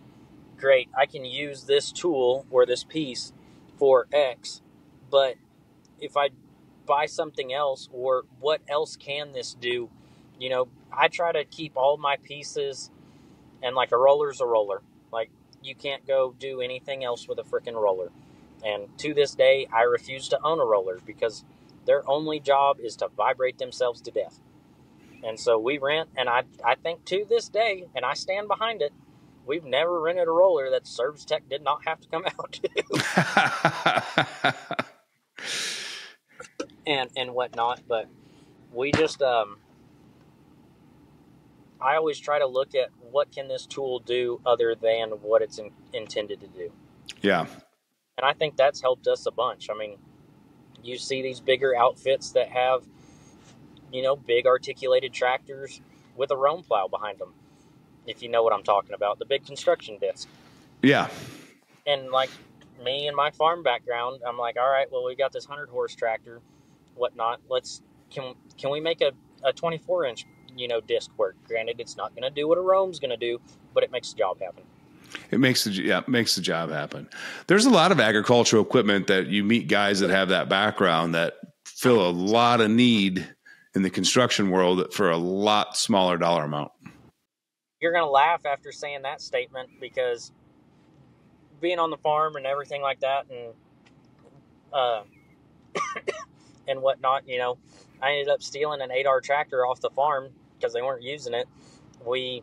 great, I can use this tool or this piece for X, but if I buy something else, or what else can this do? I try to keep all my pieces, and like a roller's a roller. Like, you can't go do anything else with a freaking roller. And to this day, I refuse to own a roller because their only job is to vibrate themselves to death. And so we rent, and I think to this day, and I stand behind it, we've never rented a roller that service tech did not have to come out to. and whatnot. But we just, I always try to look at what can this tool do other than what it's intended to do. Yeah. And I think that's helped us a bunch. You see these bigger outfits that have, big articulated tractors with a roam plow behind them, if you know what I'm talking about, the big construction disc. Yeah. And like me and my farm background, I'm like, all right, well, we got this 100-horse tractor, whatnot. Can we make a 24-inch, disc work? Granted, it's not going to do what a roam's going to do, but it makes the job happen. It makes the job happen. There's a lot of agricultural equipment that you meet guys that have that background that fill a lot of need in the construction world for a lot smaller dollar amount. You're going to laugh after saying that statement, because being on the farm and everything like that, and and whatnot, I ended up stealing an 8R tractor off the farm because they weren't using it. We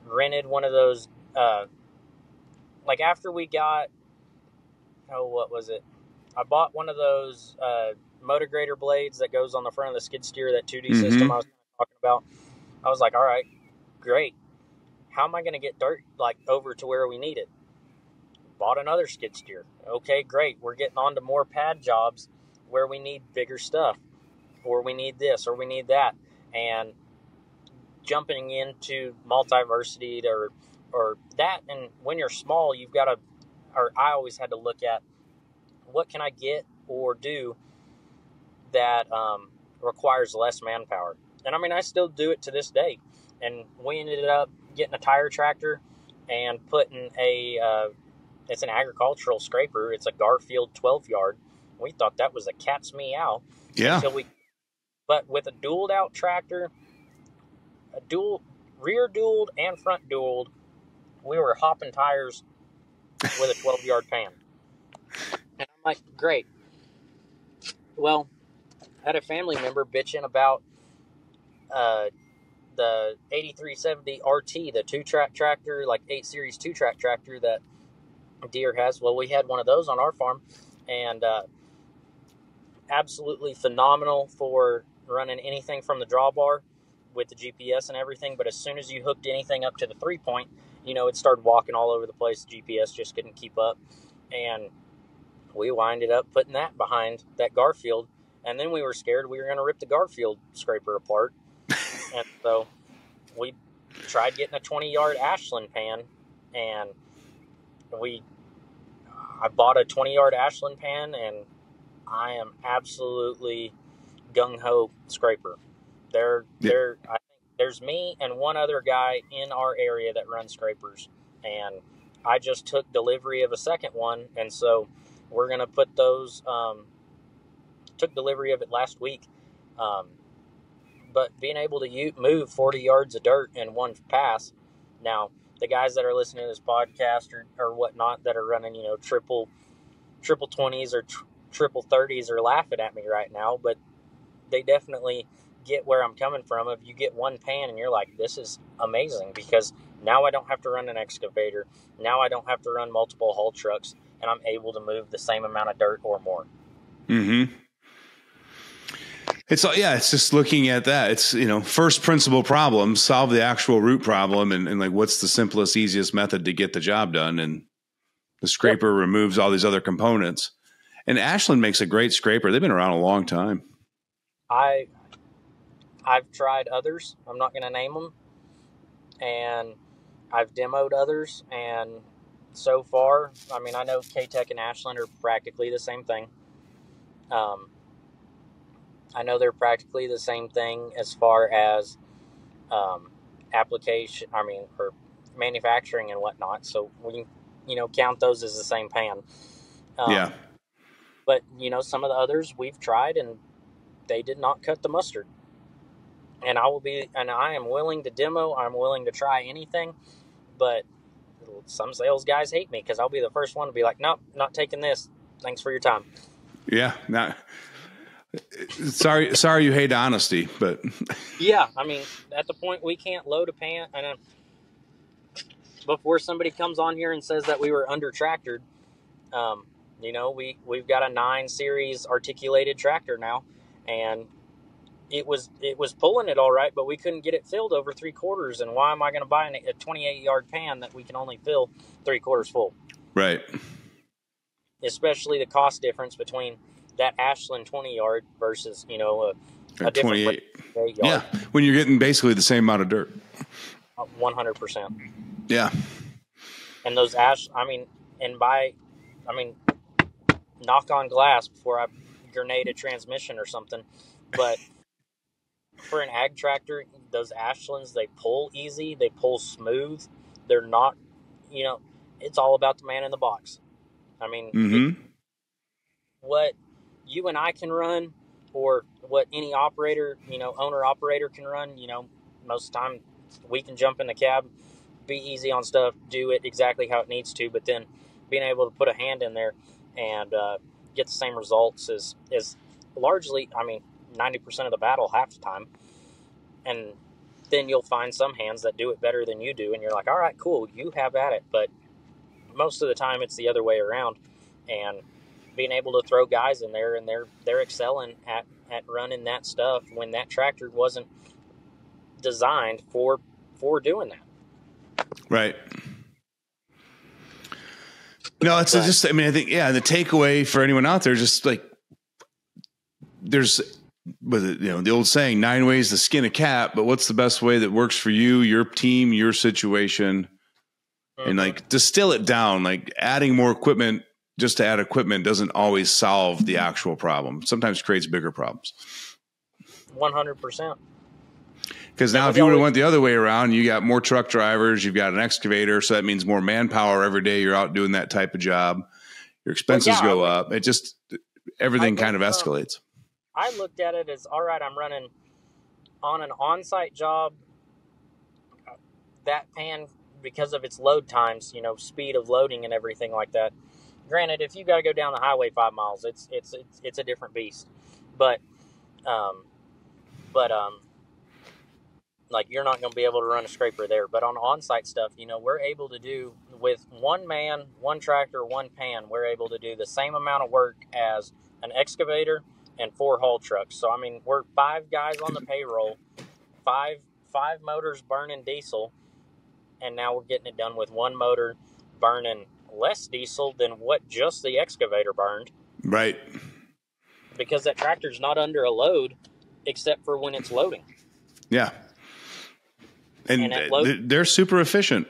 rented one of those, after we got, what was it? I bought one of those motor grader blades that goes on the front of the skid steer, that 2D system I was talking about. I was like, all right, great. How am I going to get dirt over to where we need it? Bought another skid steer. Okay, great. We're getting on to more pad jobs where we need bigger stuff, or we need this, or we need that. And jumping into multiversity or that. And when you're small, you've got to, or I always had to look at, what can I get or do that requires less manpower? And I still do it to this day. And we ended up getting a tire tractor and putting it's an agricultural scraper. It's a Garfield 12-yard. We thought that was a cat's meow. Yeah. But with a dualed out tractor, rear dualed and front dualed, we were hopping tires with a 12-yard pan. And I'm like, great. Well, I had a family member bitching about the 8370 RT, the 2-track tractor, 8 Series 2-track tractor that Deere has. Well, we had one of those on our farm, and absolutely phenomenal for running anything from the drawbar with the GPS and everything. But as soon as you hooked anything up to the 3-point, it started walking all over the place. The GPS just couldn't keep up. And we winded up putting that behind that Garfield, and then we were scared we were going to rip the Garfield scraper apart. And so we tried getting a 20-yard Ashland pan, and I bought a 20-yard Ashland pan, and I am absolutely gung-ho scraper. I think there's me and one other guy in our area that run scrapers, and I just took delivery of a second one, and so we're going to put those, took delivery of it last week. But being able to move 40 yards of dirt in one pass. Now, the guys that are listening to this podcast or whatnot that are running, triple 20s or triple 30s are laughing at me right now, but they definitely get where I'm coming from. If you get one pan and you're like, this is amazing, because now I don't have to run an excavator. Now I don't have to run multiple haul trucks, and I'm able to move the same amount of dirt or more. Mm-hmm. It's just looking at that. It's, first principle problem, solve the actual root problem, and like, what's the simplest, easiest method to get the job done? And the scraper removes all these other components. And Ashland makes a great scraper. They've been around a long time. I've tried others. I'm not going to name them. And I've demoed others. And so far, I know K-Tech and Ashland are practically the same thing. I know they're practically the same thing as far as application, or manufacturing and whatnot. So we can, count those as the same pan. But, some of the others we've tried and they did not cut the mustard. And I am willing to demo. I'm willing to try anything. But some sales guys hate me because I'll be the first one to be like, nope, not taking this. Thanks for your time. Yeah. Sorry you hate honesty, but yeah, at the point we can't load a pan, and before somebody comes on here and says that we were under tractored, we've got a 9 series articulated tractor now, and it was pulling it all right, but we couldn't get it filled over 3/4. And why am I going to buy a 28-yard pan that we can only fill 3/4 full? Right. Especially the cost difference between that Ashland 20-yard versus, a 28. yard. Yeah, when you're getting basically the same amount of dirt. 100%. Yeah. And those knock on glass before I grenade a transmission or something. But for an ag tractor, those Ashlands, they pull easy, they pull smooth. They're not, it's all about the man in the box. What you and I can run, or what any operator, owner operator can run, most of the time we can jump in the cab, be easy on stuff, do it exactly how it needs to, but then being able to put a hand in there and get the same results is largely, 90% of the battle half the time. And then you'll find some hands that do it better than you do, and you're like, all right, cool, you have at it. But most of the time it's the other way around. And being able to throw guys in there, and they're excelling at running that stuff when that tractor wasn't designed for doing that. Right. No, it's just, I think, the takeaway for anyone out there, just like, there's, the old saying, 9 ways to skin a cat, but what's the best way that works for you, your team, your situation? Mm-hmm. And like, distill it down, like adding more equipment just to add equipment doesn't always solve the actual problem. Sometimes creates bigger problems. 100%. Because now if you would have went the other way around, you got more truck drivers, you've got an excavator, so that means more manpower every day you're out doing that type of job. Your expenses go up. It just, everything kind of escalates. I looked at it as, all right, I'm running on an on-site job. That pan, because of its load times, speed of loading and everything like that. Granted, if you got to go down the highway 5 miles, it's a different beast. But like, you're not going to be able to run a scraper there. But on on-site stuff, we're able to do, with one man, one tractor, one pan, we're able to do the same amount of work as an excavator and 4 haul trucks. So, we're 5 guys on the payroll, five motors burning diesel, and now we're getting it done with one motor burning less diesel than what just the excavator burned. Right. Because that tractor's not under a load except for when it's loading. Yeah. And load, they're super efficient.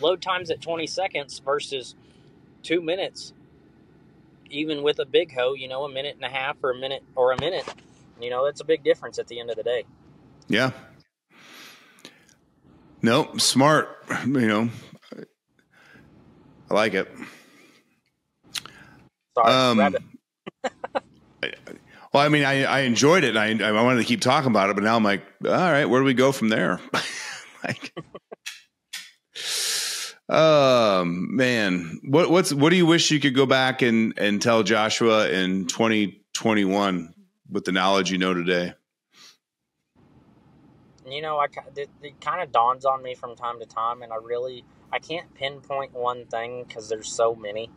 Load times at 20 seconds versus 2 minutes. Even with a big hoe, a minute and a half or a minute. That's a big difference at the end of the day. Yeah. No, smart. I like it. Sorry, rabbit. Well, I mean, I enjoyed it. I wanted to keep talking about it, but now I'm like, all right, where do we go from there? Man, what do you wish you could go back and tell Joshua in 2021 with the knowledge you know today? It kind of dawns on me from time to time, and I can't pinpoint one thing because there's so many.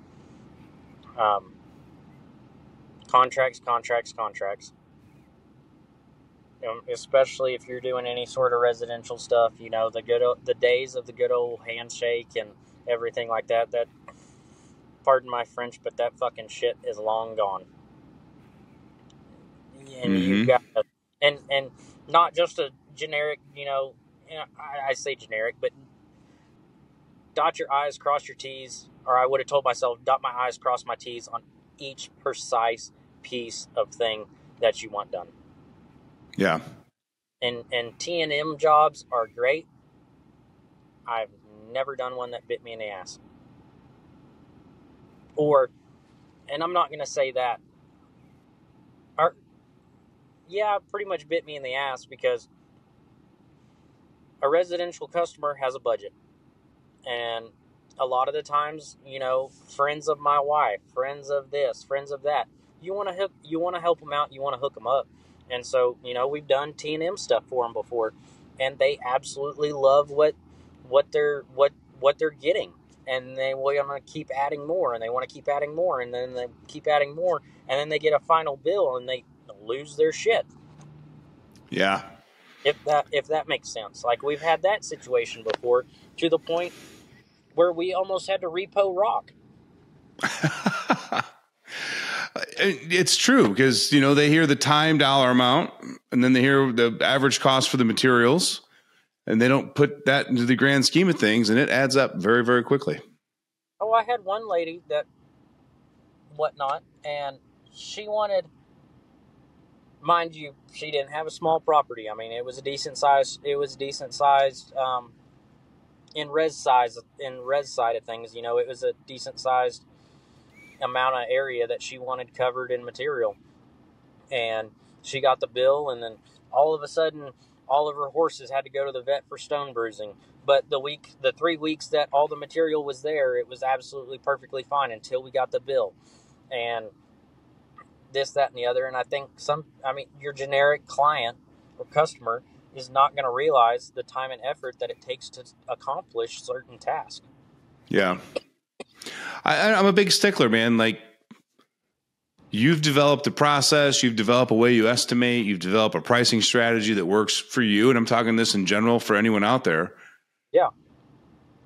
Contracts. Especially if you're doing any sort of residential stuff, the days of the good old handshake and everything like that. That, pardon my French, but that fucking shit is long gone. And you've got and not just a generic, I say generic, but dot your I's, cross your T's, or I would have told myself, dot my I's, cross my T's on each precise piece of thing that you want done. Yeah. And T&M jobs are great. I've never done one that bit me in the ass. And I'm not going to say that. Pretty much bit me in the ass because a residential customer has a budget. And a lot of the times, friends of my wife, friends of this, friends of that, you want to help them out, you want to hook them up. And so, we've done T&M stuff for them before, and they absolutely love what they're getting, and they want to keep adding more, and they want to keep adding more, and then they keep adding more, and then they get a final bill and they lose their shit. Yeah. If that makes sense. Like, we've had that situation before, to the point where we almost had to repo rock. It's true because, they hear the time dollar amount and then they hear the average cost for the materials and they don't put that into the grand scheme of things, and it adds up very, very quickly. Oh, I had one lady that whatnot, and she wanted, mind you, she didn't have a small property. I mean, it was a decent size. In res side of things, it was a decent sized amount of area that she wanted covered in material. And she got the bill, and then all of a sudden, all of her horses had to go to the vet for stone bruising. But the 3 weeks that all the material was there, it was absolutely perfectly fine until we got the bill. And this, that, and the other. And I think your generic client or customer is not going to realize the time and effort that it takes to accomplish certain tasks. Yeah. I'm a big stickler, man. Like, you've developed a process, you've developed a way you estimate, you've developed a pricing strategy that works for you. And I'm talking this in general for anyone out there. Yeah.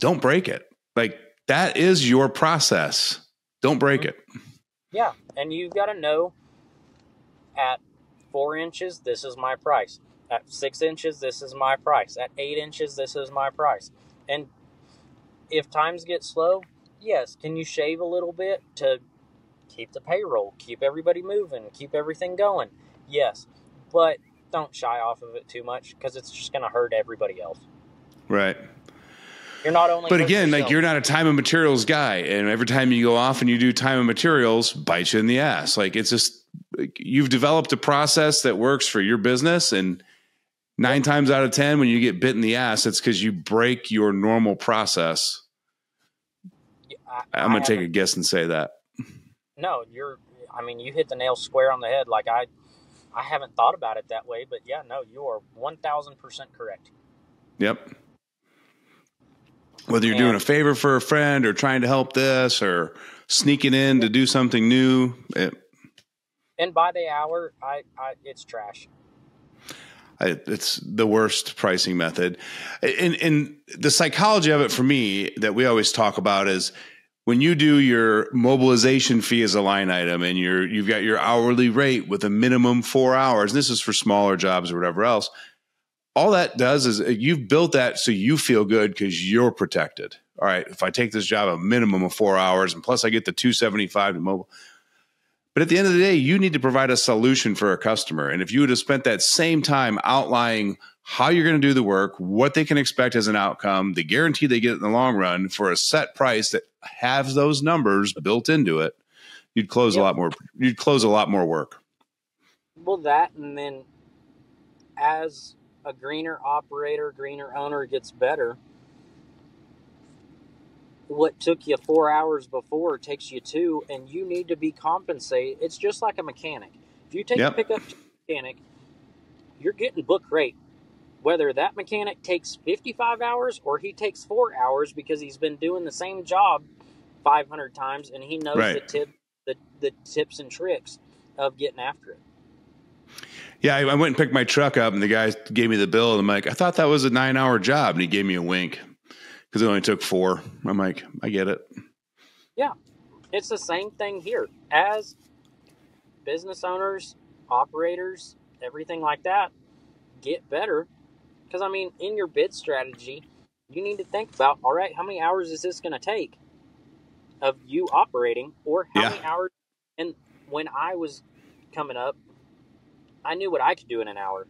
Don't break it. Like, that is your process. Don't break it. Yeah. And you've got to know, at 4 inches, this is my price. At 6 inches, this is my price. At 8 inches, this is my price. And if times get slow, yes, can you shave a little bit to keep the payroll, keep everybody moving, keep everything going? Yes, but don't shy off of it too much because it's just going to hurt everybody else. Right. You're not only. But again, like, you're not a time and materials guy, and every time you go off and you do time and materials, bite you in the ass. Like, it's just, you've developed a process that works for your business, and 9 times out of 10, when you get bit in the ass, it's because you break your normal process. I'm going to take a guess and say that. No, you hit the nail square on the head. Like, I haven't thought about it that way, but yeah, no, you are 1,000% correct. Yep. Whether you're doing a favor for a friend or trying to help this or sneaking in to do something new. And by the hour, it's trash. It's the worst pricing method. And the psychology of it for me that we always talk about is when you do your mobilization fee as a line item and you've got your hourly rate with a minimum 4 hours, and this is for smaller jobs or whatever else, all that does is you've built that so you feel good because you're protected. All right, if I take this job a minimum of 4 hours and plus I get the $275 to mobile. But at the end of the day, you need to provide a solution for a customer. And if you would have spent that same time outlining how you're going to do the work, what they can expect as an outcome, the guarantee they get in the long run for a set price that has those numbers built into it, you'd close a lot more. You'd close a lot more work. Well, that, and then as a greener operator, greener owner gets better, what took you 4 hours before takes you 2, and you need to be compensated. It's just like a mechanic. If you take a pickup to a mechanic, you're getting book rate. Whether that mechanic takes 55 hours or he takes 4 hours because he's been doing the same job 500 times and he knows the tips and tricks of getting after it. Yeah, I went and picked my truck up, and the guy gave me the bill, and I'm like, I thought that was a 9-hour job, and he gave me a wink because it only took 4. I'm like, I get it. Yeah, it's the same thing here. As business owners, operators, everything like that, get better. Because, I mean, in your bid strategy, you need to think about, all right, how many hours is this going to take of you operating, or how many hours? And when I was coming up, I knew what I could do in an hour.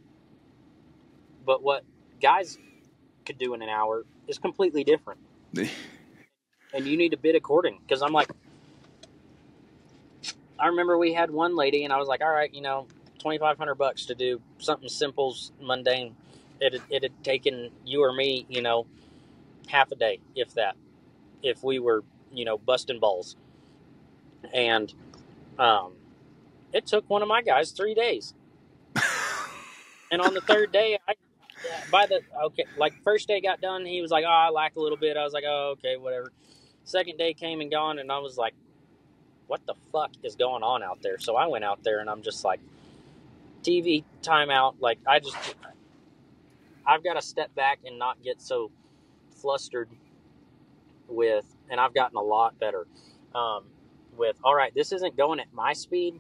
But what guys could do in an hour is completely different. And you need to bid according. Because I'm like, I remember we had one lady, and I was like, all right, $2,500 to do something simple, mundane. It had taken you or me, half a day, if that, if we were, busting balls. And it took one of my guys 3 days. And on the third day, first day got done, he was like, oh, I lack a little bit. I was like, oh, okay, whatever. Second day came and gone, and I was like, what the fuck is going on out there? So I went out there, and I'm just like, TV timeout. Like, I've got to step back and not get so flustered with, and I've gotten a lot better with, all right, this isn't going at my speed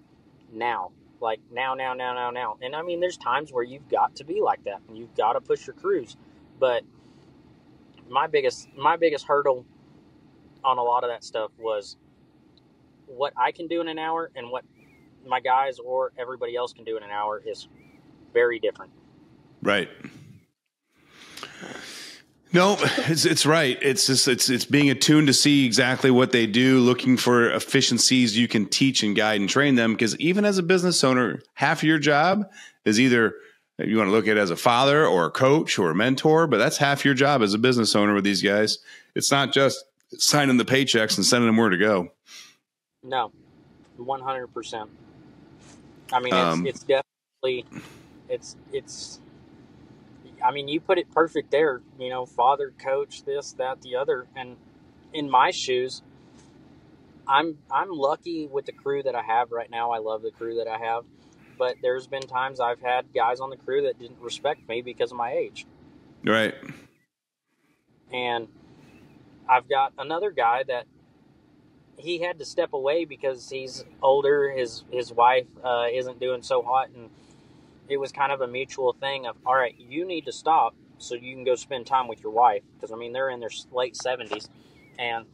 now. Like, now. And, I mean, there's times where you've got to be like that, and you've got to push your crews. But my biggest hurdle on a lot of that stuff was what I can do in an hour and what my guys or everybody else can do in an hour is very different. Right. No, it's right. It's just it's being attuned to see exactly what they do, looking for efficiencies you can teach and guide and train them. Because even as a business owner, half of your job is either you want to look at it as a father or a coach or a mentor, but that's half your job as a business owner with these guys. It's not just signing the paychecks and sending them where to go. No, 100%. I mean, it's definitely it's. I mean, you put it perfect there, father, coach, this, that, the other. And in my shoes, I'm lucky with the crew that I have right now. I love the crew that I have. But there's been times I've had guys on the crew that didn't respect me because of my age. Right. And I've got another guy that he had to step away because he's older. His wife isn't doing so hot, and it was kind of a mutual thing of, all right, you need to stop so you can go spend time with your wife. Because, I mean, they're in their late 70s. And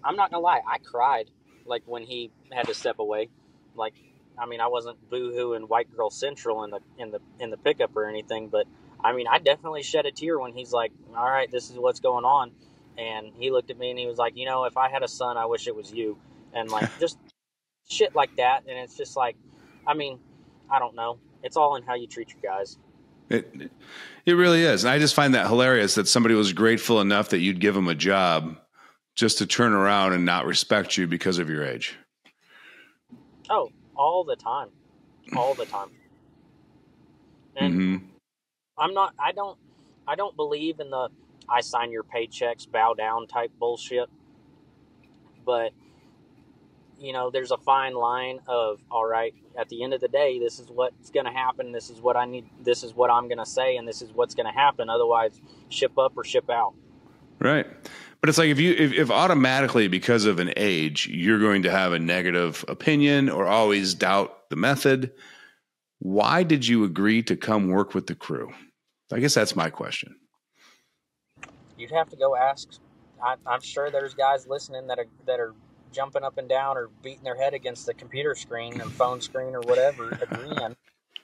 I'm not going to lie, I cried, like, when he had to step away. Like, I mean, I wasn't boo-hooing White Girl Central in the pickup or anything. But, I mean, I definitely shed a tear when he's like, all right, this is what's going on. And he looked at me and he was like, if I had a son, I wish it was you. And, like, just shit like that. And it's just like, I mean, I don't know. It's all in how you treat your guys. It really is. And I just find that hilarious that somebody was grateful enough that you'd give them a job just to turn around and not respect you because of your age. Oh, all the time. All the time. And I don't believe in the I sign your paychecks, bow down type bullshit. But there's a fine line of, all right, at the end of the day, this is what's going to happen. This is what I need. This is what I'm going to say. And this is what's going to happen. Otherwise, ship up or ship out. Right. But it's like if automatically because of an age, you're going to have a negative opinion or always doubt the method, why did you agree to come work with the crew? I guess that's my question. You'd have to go ask. I'm sure there's guys listening that are jumping up and down or beating their head against the computer screen and phone screen or whatever, agreeing.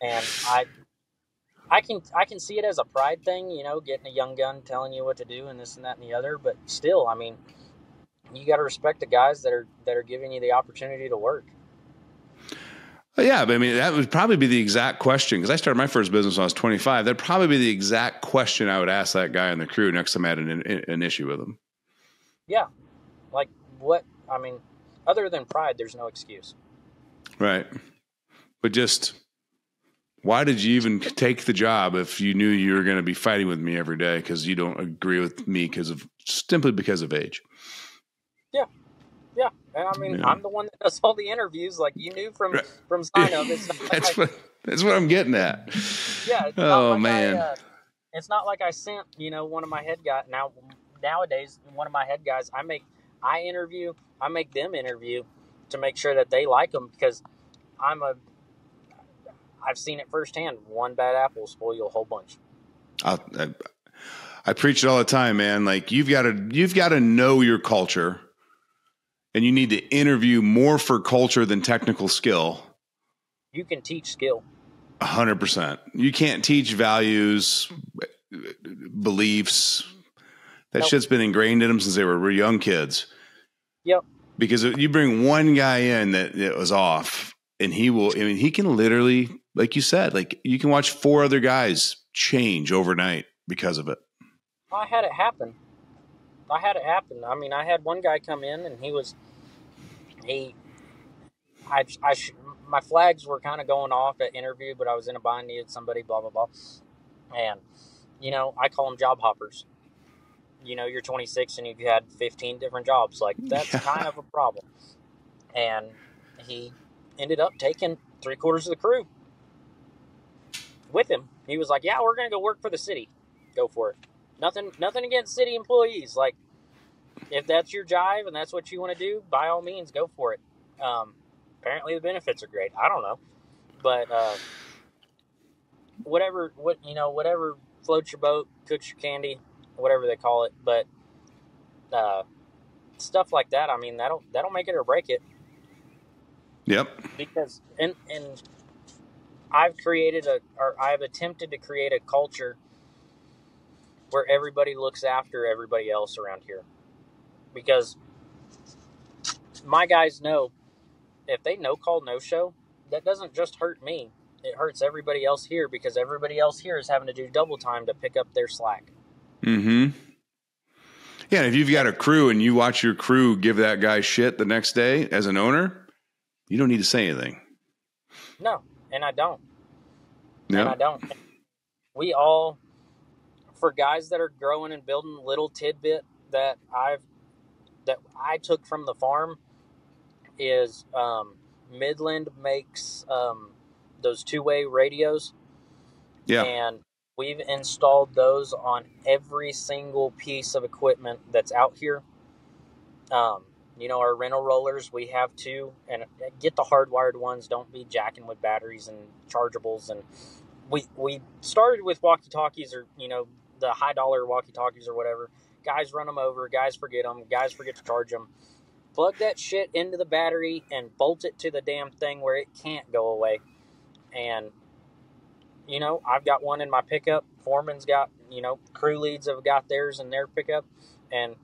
And I can see it as a pride thing, getting a young gun telling you what to do and this and that and the other. But still, I mean, you got to respect the guys that are giving you the opportunity to work. Yeah, but I mean, that would probably be the exact question, because I started my first business when I was 25. That'd probably be the exact question I would ask that guy on the crew next time I had an issue with him. Yeah. Like, what? I mean, other than pride, there's no excuse. Right. But just, why did you even take the job if you knew you were going to be fighting with me every day because you don't agree with me simply because of age? Yeah. Yeah. And I mean, I'm the one that does all the interviews, like you knew from sign up. That's what I'm getting at. Yeah. Oh, man. It's not like I sent, one of my head guys. Nowadays, one of my head guys, I make them interview to make sure that they like them, because I've seen it firsthand. One bad apple will spoil you a whole bunch. I preach it all the time, man. Like, you've got to know your culture. And you need to interview more for culture than technical skill. You can teach skill. 100%. You can't teach values, beliefs. That shit's been ingrained in them since they were young kids. Yep. Because you bring one guy in that was off, and he can literally, like you said, like you can watch 4 other guys change overnight because of it. I had it happen. I mean, I had one guy come in and my flags were kind of going off at interview, but I was in a bind, needed somebody, blah, blah, blah. And, I call them job hoppers. You're 26 and you've had 15 different jobs. Like, that's kind of a problem. And he ended up taking 3/4 of the crew with him. He was like, yeah, we're going to go work for the city. Go for it. Nothing against city employees. Like, if that's your jive and that's what you want to do, by all means, go for it. Apparently the benefits are great. I don't know, but whatever floats your boat, cooks your candy, whatever they call it. But stuff like that, I mean, that'll make it or break it. Yep. Because and I've attempted to create a culture where everybody looks after everybody else around here. Because my guys know, if they no-call, no-show, that doesn't just hurt me. It hurts everybody else here, because everybody else here is having to do double time to pick up their slack. Mm-hmm. Yeah, and if you've got a crew and you watch your crew give that guy shit the next day as an owner, you don't need to say anything. No, and I don't. Yep. And I don't. We all, for guys that are growing and building, little tidbit that I took from the farm is Midland makes those 2-way radios. Yeah. And we've installed those on every single piece of equipment that's out here. Our rental rollers, we have 2, and get the hardwired ones. Don't be jacking with batteries and chargeables. And we started with walkie-talkies, or the high dollar walkie-talkies or whatever. Guys run them over. Guys forget them. Guys forget to charge them. Plug that shit into the battery and bolt it to the damn thing where it can't go away. And, I've got one in my pickup. Foreman's got, crew leads have got theirs in their pickup. And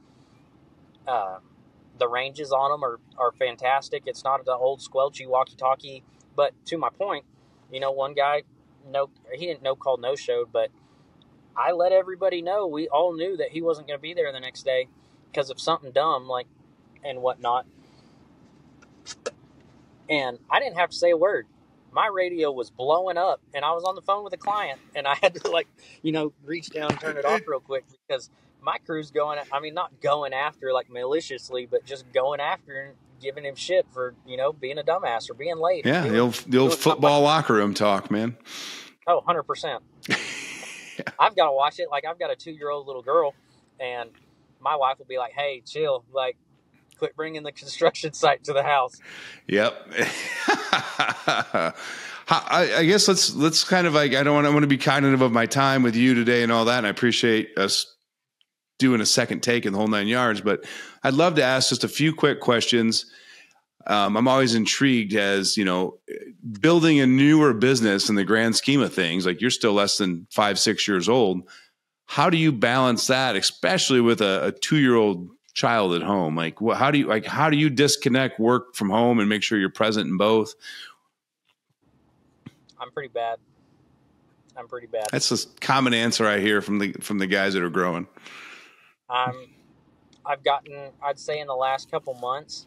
the ranges on them are fantastic. It's not the old squelchy walkie-talkie. But to my point, one guy, he didn't no-call, no-showed, but I let everybody know. We all knew that he wasn't going to be there the next day because of something dumb, like, and whatnot. And I didn't have to say a word. My radio was blowing up, and I was on the phone with a client, and I had to, reach down and turn it off real quick, because my crew's not going after like maliciously, but just going after giving him shit for, being a dumbass or being late. Yeah, the old football locker room talk, man. Oh, 100%. I've got to watch it. Like, I've got a 2-year-old little girl, and my wife will be like, hey, chill. Like, quit bringing the construction site to the house. Yep. I guess let's kind of like, I want to be cognitive of my time with you today and all that. And I appreciate us doing a second take in the whole 9 yards, but I'd love to ask just a few quick questions. I'm always intrigued as, building a newer business in the grand scheme of things, like you're still less than 5-6 years old. How do you balance that, especially with a 2-year-old child at home? Like, how do you disconnect work from home and make sure you're present in both? I'm pretty bad. That's a common answer I hear from the guys that are growing. I've gotten, I'd say in the last couple months,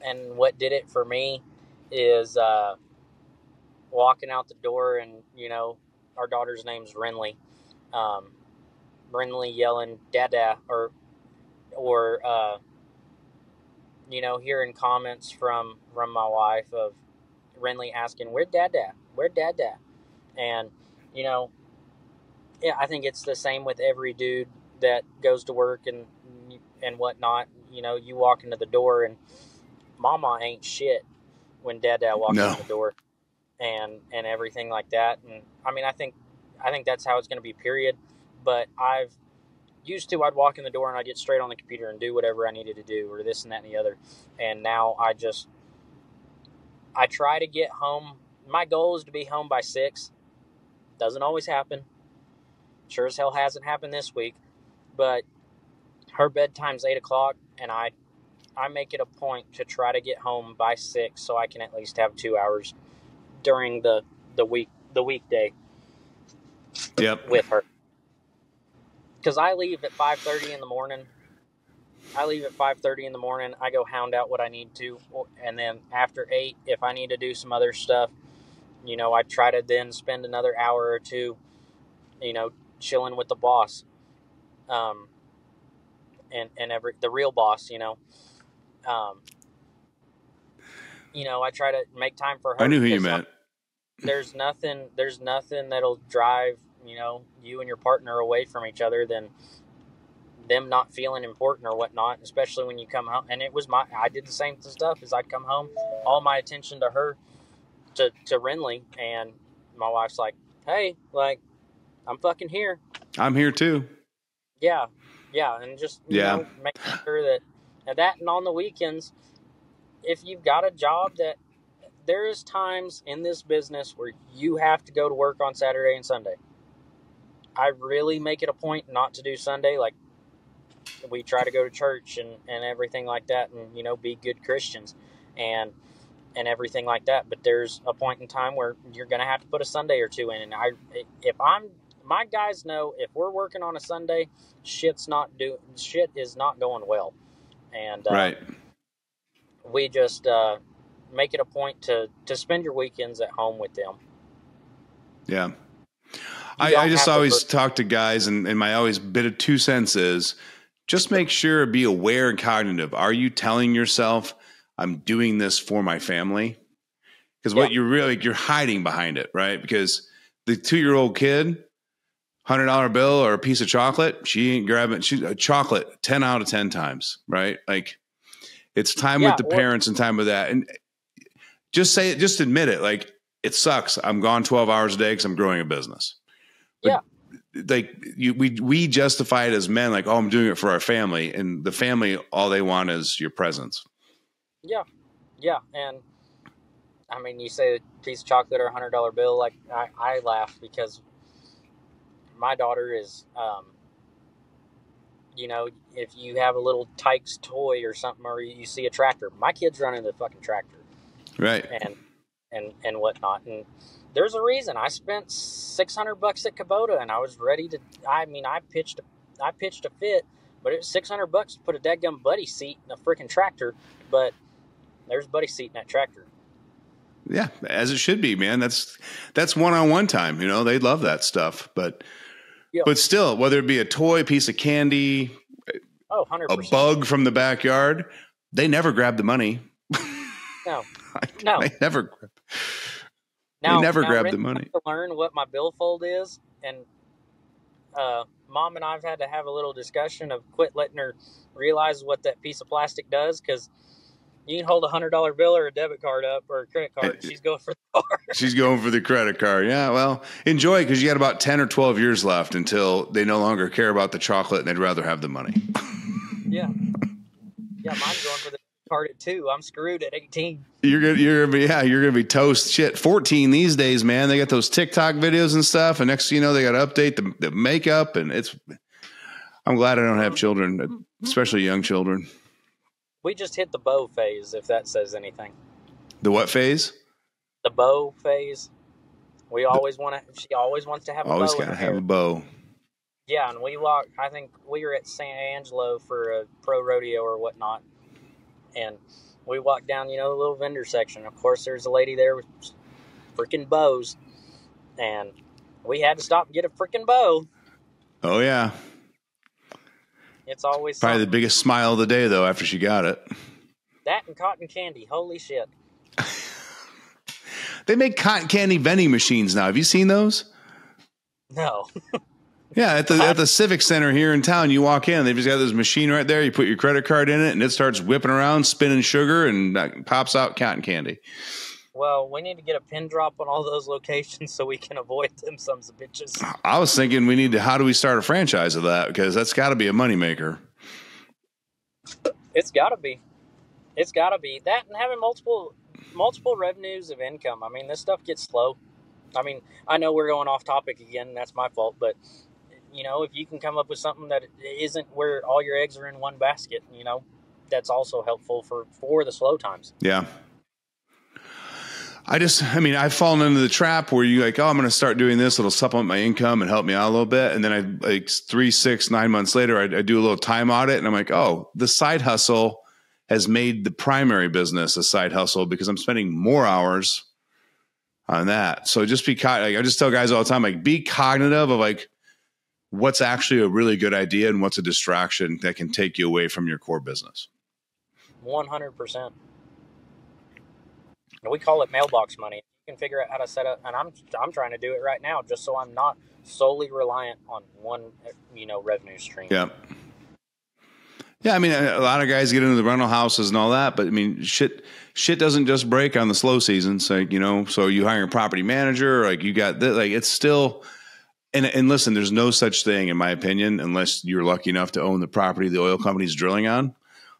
and what did it for me is walking out the door and, our daughter's name's Renly. Renly yelling dada or hearing comments from my wife of Renly asking, where'd dad at? And, I think it's the same with every dude that goes to work and whatnot. You walk into the door and mama ain't shit when dad walks in the door and everything like that. And I mean, I think that's how it's going to be, period. But I'd walk in the door and I'd get straight on the computer and do whatever I needed to do, or this and that and the other. And now I try to get home. My goal is to be home by 6. Doesn't always happen. Sure as hell hasn't happened this week. But her bedtime's 8 o'clock, and I make it a point to try to get home by 6 so I can at least have 2 hours during the weekday. Yep. With her. Because I leave at 5:30 in the morning. I go hound out what I need to. And then after 8, if I need to do some other stuff, I try to then spend another hour or two, chilling with the boss. And the real boss, I try to make time for her. I knew who you meant. There's nothing that'll drive, you and your partner away from each other than them not feeling important or whatnot, especially when you come home. And I did the same stuff as I'd come home, all my attention to her, to Renly, and my wife's like, hey, like, I'm fucking here. I'm here too. Yeah. And just, make sure that and on the weekends, if you've got a job that there is times in this business where you have to go to work on Saturday and Sunday. I really make it a point not to do Sunday. Like, we try to go to church and everything like that, and, be good Christians and everything like that. But there's a point in time where you're going to have to put a Sunday or two in. And my guys know if we're working on a Sunday, shit is not going well. And, right. We just, make it a point to spend your weekends at home with them. Yeah. I just always talk to guys, and my always bit of 2 cents is just make sure, be aware and cognitive. Are you telling yourself I'm doing this for my family? Because what you're hiding behind it, right? Because the 2-year-old kid, $100 bill or a piece of chocolate, she ain't grabbing a chocolate 10 out of 10 times, right? Like, it's time with the parents and time with that. And just admit it. Like, it sucks. I'm gone 12 hours a day because I'm growing a business. But like, we justify it as men, like, oh, I'm doing it for our family, and the family, all they want is your presence. Yeah. And I mean, you say a piece of chocolate or $100 bill, like, I laugh because my daughter is, if you have a little Tykes toy or something, or you see a tractor, my kid's running the fucking tractor. Right. And whatnot. And there's a reason I spent $600 at Kubota, and I was ready to, I pitched a fit, but it was $600 to put a dadgum buddy seat in a freaking tractor. But there's buddy seat in that tractor. Yeah. As it should be, man. That's one-on-one time, they love that stuff, but still, whether it be a toy, piece of candy, 100%. a bug from the backyard, they never grab the money. No, no. They never Now, grab Rick the money. to learn what my billfold is, and Mom and I've had to have a little discussion of quit letting her realize what that piece of plastic does, because you can hold $100 bill or a debit card up or a credit card, and she's going for the card. She's going for the credit card. Yeah, well, enjoy it because you got about 10 or 12 years left until they no longer care about the chocolate and they'd rather have the money. Yeah. Yeah, mine's going for the card at 2. I'm screwed at 18. You're gonna be toast. Shit, 14 these days, man. They got those TikTok videos and stuff, and next thing you know, they got to update the makeup, and I'm glad I don't have children, especially young children. We just hit the bow phase, if that says anything. The what phase? The bow phase. She always wants to have a bow. Always gotta have a bow. Yeah, and I think we were at San Angelo for a pro rodeo or whatnot, and we walked down, the little vendor section. Of course, there's a lady there with freaking bows, and we had to stop and get a freaking bow. Oh, yeah. It's always probably something. The biggest smile of the day, though, after she got it. That and cotton candy. Holy shit. They make cotton candy vending machines now. Have you seen those? No. Yeah, at the Civic Center here in town, you walk in, they've just got this machine right there. You put your credit card in it, and it starts whipping around, spinning sugar, and that pops out cotton candy. Well, we need to get a pin drop on all those locations so we can avoid them sons of bitches. I was thinking how do we start a franchise of that? Because that's got to be a moneymaker. It's got to be. It's got to be. That and having multiple revenues of income. I mean, this stuff gets slow. I mean, I know we're going off topic again, and that's my fault, but if you can come up with something that isn't where all your eggs are in one basket, that's also helpful for the slow times. Yeah. I've fallen into the trap where you I'm going to start doing this. It'll supplement my income and help me out a little bit. And then 3, 6, 9 months later, I do a little time audit and I'm like, oh, the side hustle has made the primary business a side hustle because I'm spending more hours on that. So just I just tell guys all the time, be cognitive of what's actually a really good idea and what's a distraction that can take you away from your core business. 100%. We call it mailbox money. You can figure out how to set up, and I'm trying to do it right now just so I'm not solely reliant on one, revenue stream. Yeah. Yeah, I mean, a lot of guys get into the rental houses and all that, but I mean, shit doesn't just break on the slow seasons. So you hire a property manager, you got this, it's still. And listen, there's no such thing, in my opinion, unless you're lucky enough to own the property the oil company's drilling on.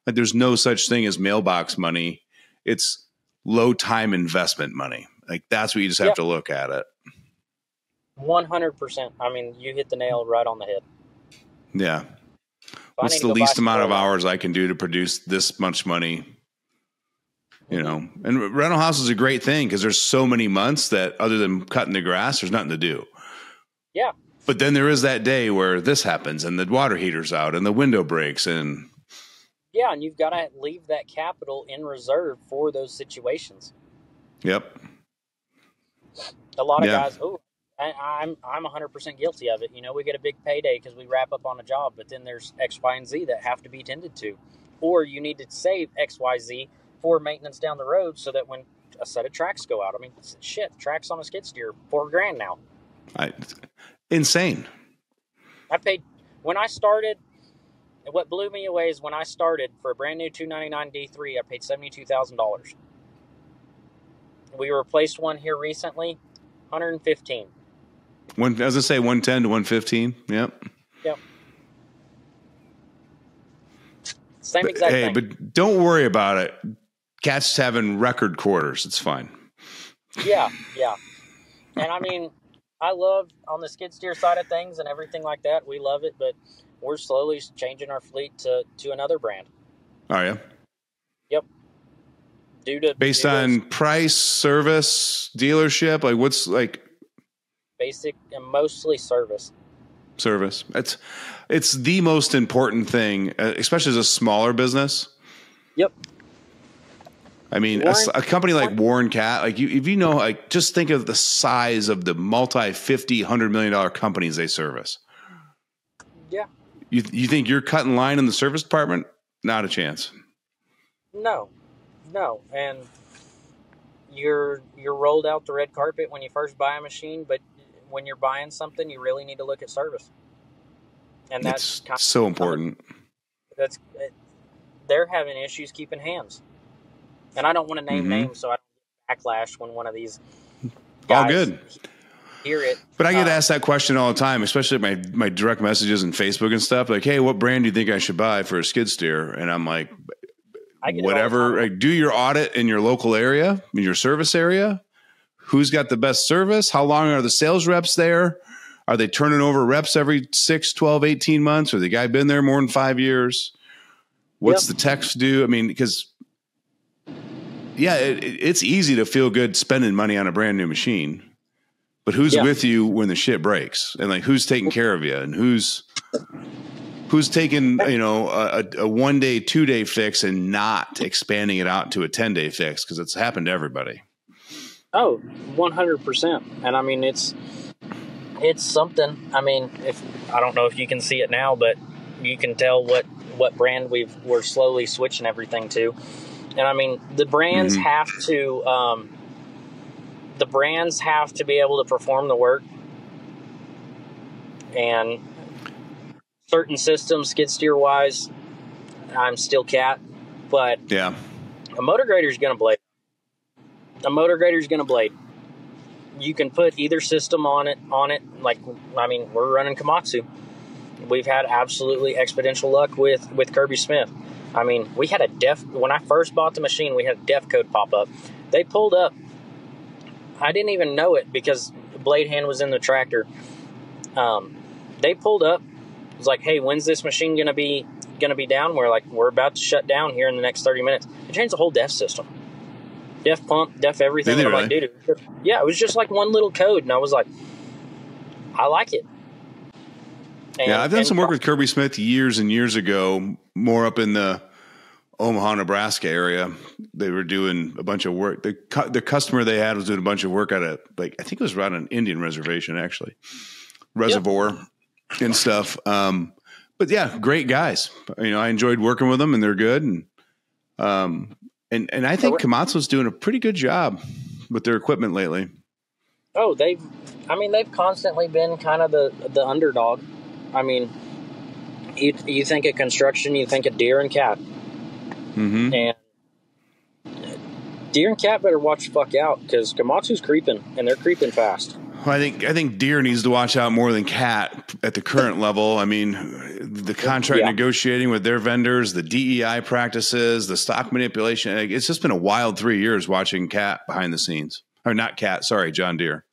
There's no such thing as mailbox money. It's low time investment money. That's what you just have to look at it. 100%. I mean, you hit the nail right on the head. Yeah. What's the least amount of hours I can do to produce this much money? And rental house is a great thing because there's so many months that other than cutting the grass, there's nothing to do. Yeah. But then there is that day where this happens and the water heater's out and the window breaks and. Yeah. And you've got to leave that capital in reserve for those situations. Yep. A lot of guys, I'm 100% guilty of it. We get a big payday because we wrap up on a job, but then there's X, Y, and Z that have to be tended to. Or you need to save X, Y, Z for maintenance down the road so that when a set of tracks go out, tracks on a skid steer, $4,000 now. Insane. I paid when I started. What blew me away is when I started for a brand new 299 D3, I paid $72,000. We replaced one here recently, $115,000. As I say, $110,000 to $115,000. Yep. Same exact thing. But don't worry about it. Cat's having record quarters. It's fine. Yeah. And I mean, I love on the skid steer side of things and everything like that. We love it, but we're slowly changing our fleet to another brand. Are you? Yep. Based on price, service, dealership, what's basic and mostly service. Service. It's the most important thing, especially as a smaller business. Yep. I mean, a company like Warren Cat, just think of the size of the $50, $100 million companies they service. Yeah. You think you're cutting line in the service department? Not a chance. No, no, and you're rolled out the red carpet when you first buy a machine, but when you're buying something, you really need to look at service, and that's It's kind so of important. that's they're having issues keeping hands, and I don't want to name Mm-hmm. names, so I don't backlash when one of these All guys good. hear it. But I get asked that question all the time, especially my direct messages and Facebook and stuff. Like, hey, what brand do you think I should buy for a skid steer? And I'm like, I get whatever. Like, do your audit in your local area, in your service area. Who's got the best service? How long are the sales reps there? Are they turning over reps every 6, 12, 18 months? Or the guy been there more than 5 years? What's the techs do? I mean, because, yeah, it's easy to feel good spending money on a brand new machine. But who's with you when the shit breaks? And like, who's taking care of you? And who's taking, you know, a 1 day, 2 day fix and not expanding it out to a 10-day fix? Because it's happened to everybody. Oh, 100%. And I mean, it's something. I mean, I don't know if you can see it now, but you can tell what brand we're slowly switching everything to. And I mean, the brands have to be able to perform the work, and certain systems, skid steer wise, I'm still Cat, but yeah, a motor grader's going to blade. A motor grader's going to blade. You can put either system on it. Like, I mean, we're running Komatsu. We've had absolutely exponential luck with Kirby Smith. I mean, we had when I first bought the machine, we had a DEF code pop up. They pulled up. I didn't even know it because the blade hand was in the tractor. They pulled up. It was like, hey, when's this machine gonna be down? We're about to shut down here in the next 30 minutes. They changed the whole DEF system. DEF pump, DEF everything. Did they I'm like, dude, it was just like one little code, and I was like, I like it. And, I've done some work with Kirby Smith years and years ago, more up in the Omaha, Nebraska area. They were doing a bunch of work. The customer they had was doing a bunch of work at I think it was around an Indian reservation, actually, reservoir and stuff. But yeah, great guys. You know, I enjoyed working with them, and they're good. And I think Komatsu's doing a pretty good job with their equipment lately. Oh, they've constantly been kind of the underdog. I mean, you think of construction, you think of Deere and Cat. Mm-hmm. And Deere and Cat better watch the fuck out, because Komatsu's creeping, and they're creeping fast. Well, I think Deere needs to watch out more than Cat at the current level. I mean, the contract negotiating with their vendors, the DEI practices, the stock manipulation. It's just been a wild 3 years watching Cat behind the scenes. Or not Cat, sorry, John Deere.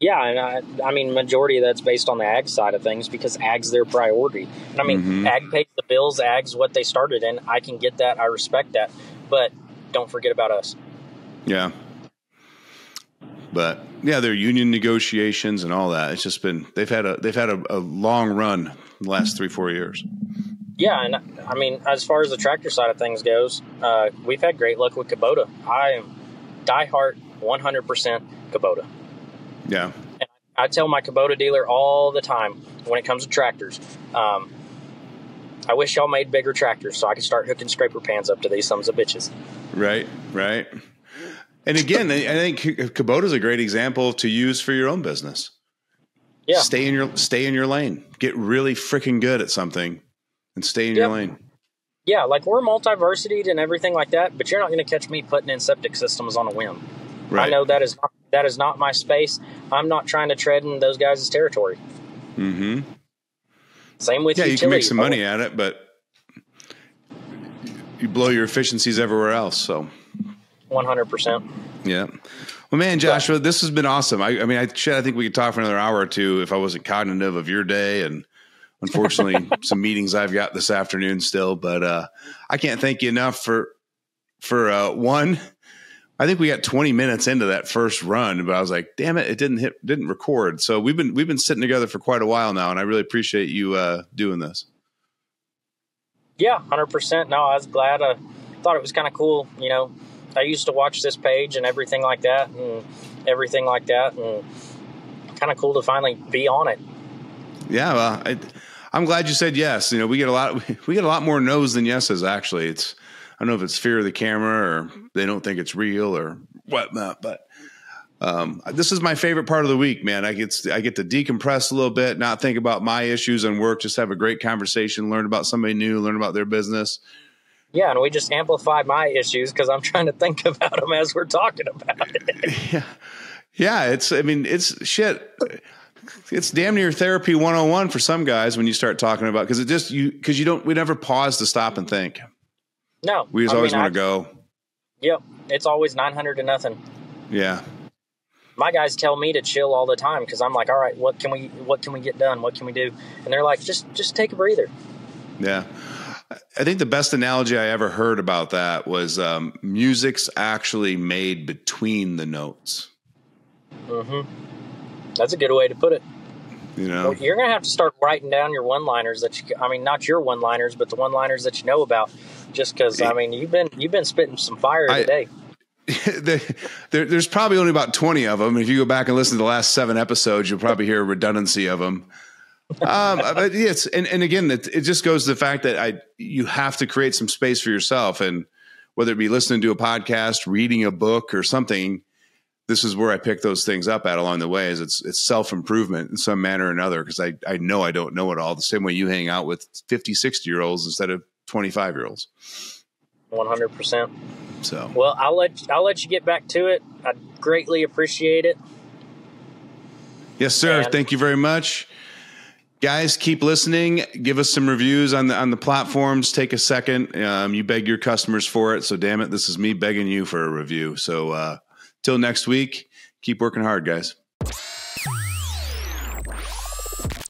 Yeah, and I mean, majority of that's based on the ag side of things, because ag's their priority. And I mean, ag pays the bills, ag's what they started in. I can get that, I respect that, but don't forget about us. Yeah. But yeah, their union negotiations and all that. It's just been they've had a long run the last 3-4 years. Yeah, and I mean, as far as the tractor side of things goes, we've had great luck with Kubota. I am diehard 100% Kubota. Yeah. And I tell my Kubota dealer all the time when it comes to tractors, I wish y'all made bigger tractors so I could start hooking scraper pans up to these sons of bitches. Right. And again, I think Kubota is a great example to use for your own business. Yeah. Stay in your lane. Get really freaking good at something and stay in your lane. Yeah, like we're multiversitied and everything like that, but you're not going to catch me putting in septic systems on a whim. Right. I know that is not my space. I'm not trying to tread in those guys' territory. Mm-hmm. Same with utility. You can make some money at it, but you blow your efficiencies everywhere else. So 100%. Yeah. Well, man, Joshua, this has been awesome. I think we could talk for another hour or two if I wasn't cognitive of your day, and unfortunately some meetings I've got this afternoon still, but I can't thank you enough for one. I think we got 20 minutes into that first run, but I was like, damn it, it didn't record. So we've been sitting together for quite a while now, and I really appreciate you doing this. Yeah, 100%. No, I was glad. I thought it was kind of cool. You know, I used to watch this page and everything like that, and kind of cool to finally be on it. Yeah, well, I'm glad you said yes. You know, we get a lot more no's than yeses. Actually, don't know if it's fear of the camera or they don't think it's real or whatnot, but this is my favorite part of the week, man. I get to decompress a little bit, not think about my issues and work, just have a great conversation, learn about somebody new, learn about their business. Yeah, and we just amplify my issues because I'm trying to think about them as we're talking about it. Yeah, it's shit. It's damn near therapy 101 for some guys when you start talking about, we never pause to stop and think. No. We just always want to go. Yep. It's always 900 to nothing. Yeah. My guys tell me to chill all the time because I'm like, all right, what can we get done? What can we do? And they're like, just take a breather. Yeah. I think the best analogy I ever heard about that was music's actually made between the notes. Mm-hmm. That's a good way to put it. You know, you're going to have to start writing down your one-liners not your one-liners, but the one-liners that you know about, just because, you've been spitting some fire today. There's probably only about 20 of them. If you go back and listen to the last 7 episodes, you'll probably hear a redundancy of them. But yes, and again, it just goes to the fact that you have to create some space for yourself, and whether it be listening to a podcast, reading a book, or something. This is where I pick those things up at along the way. Is it's self-improvement in some manner or another, because I know I don't know it all, the same way you hang out with 50, 60-year-olds instead of 25-year-olds. 100%. So, well, I'll let you get back to it. I greatly appreciate it. Yes, sir. Thank you very much. Guys, keep listening. Give us some reviews on the platforms. Take a second. You beg your customers for it. So damn it, this is me begging you for a review. So till next week, keep working hard, guys.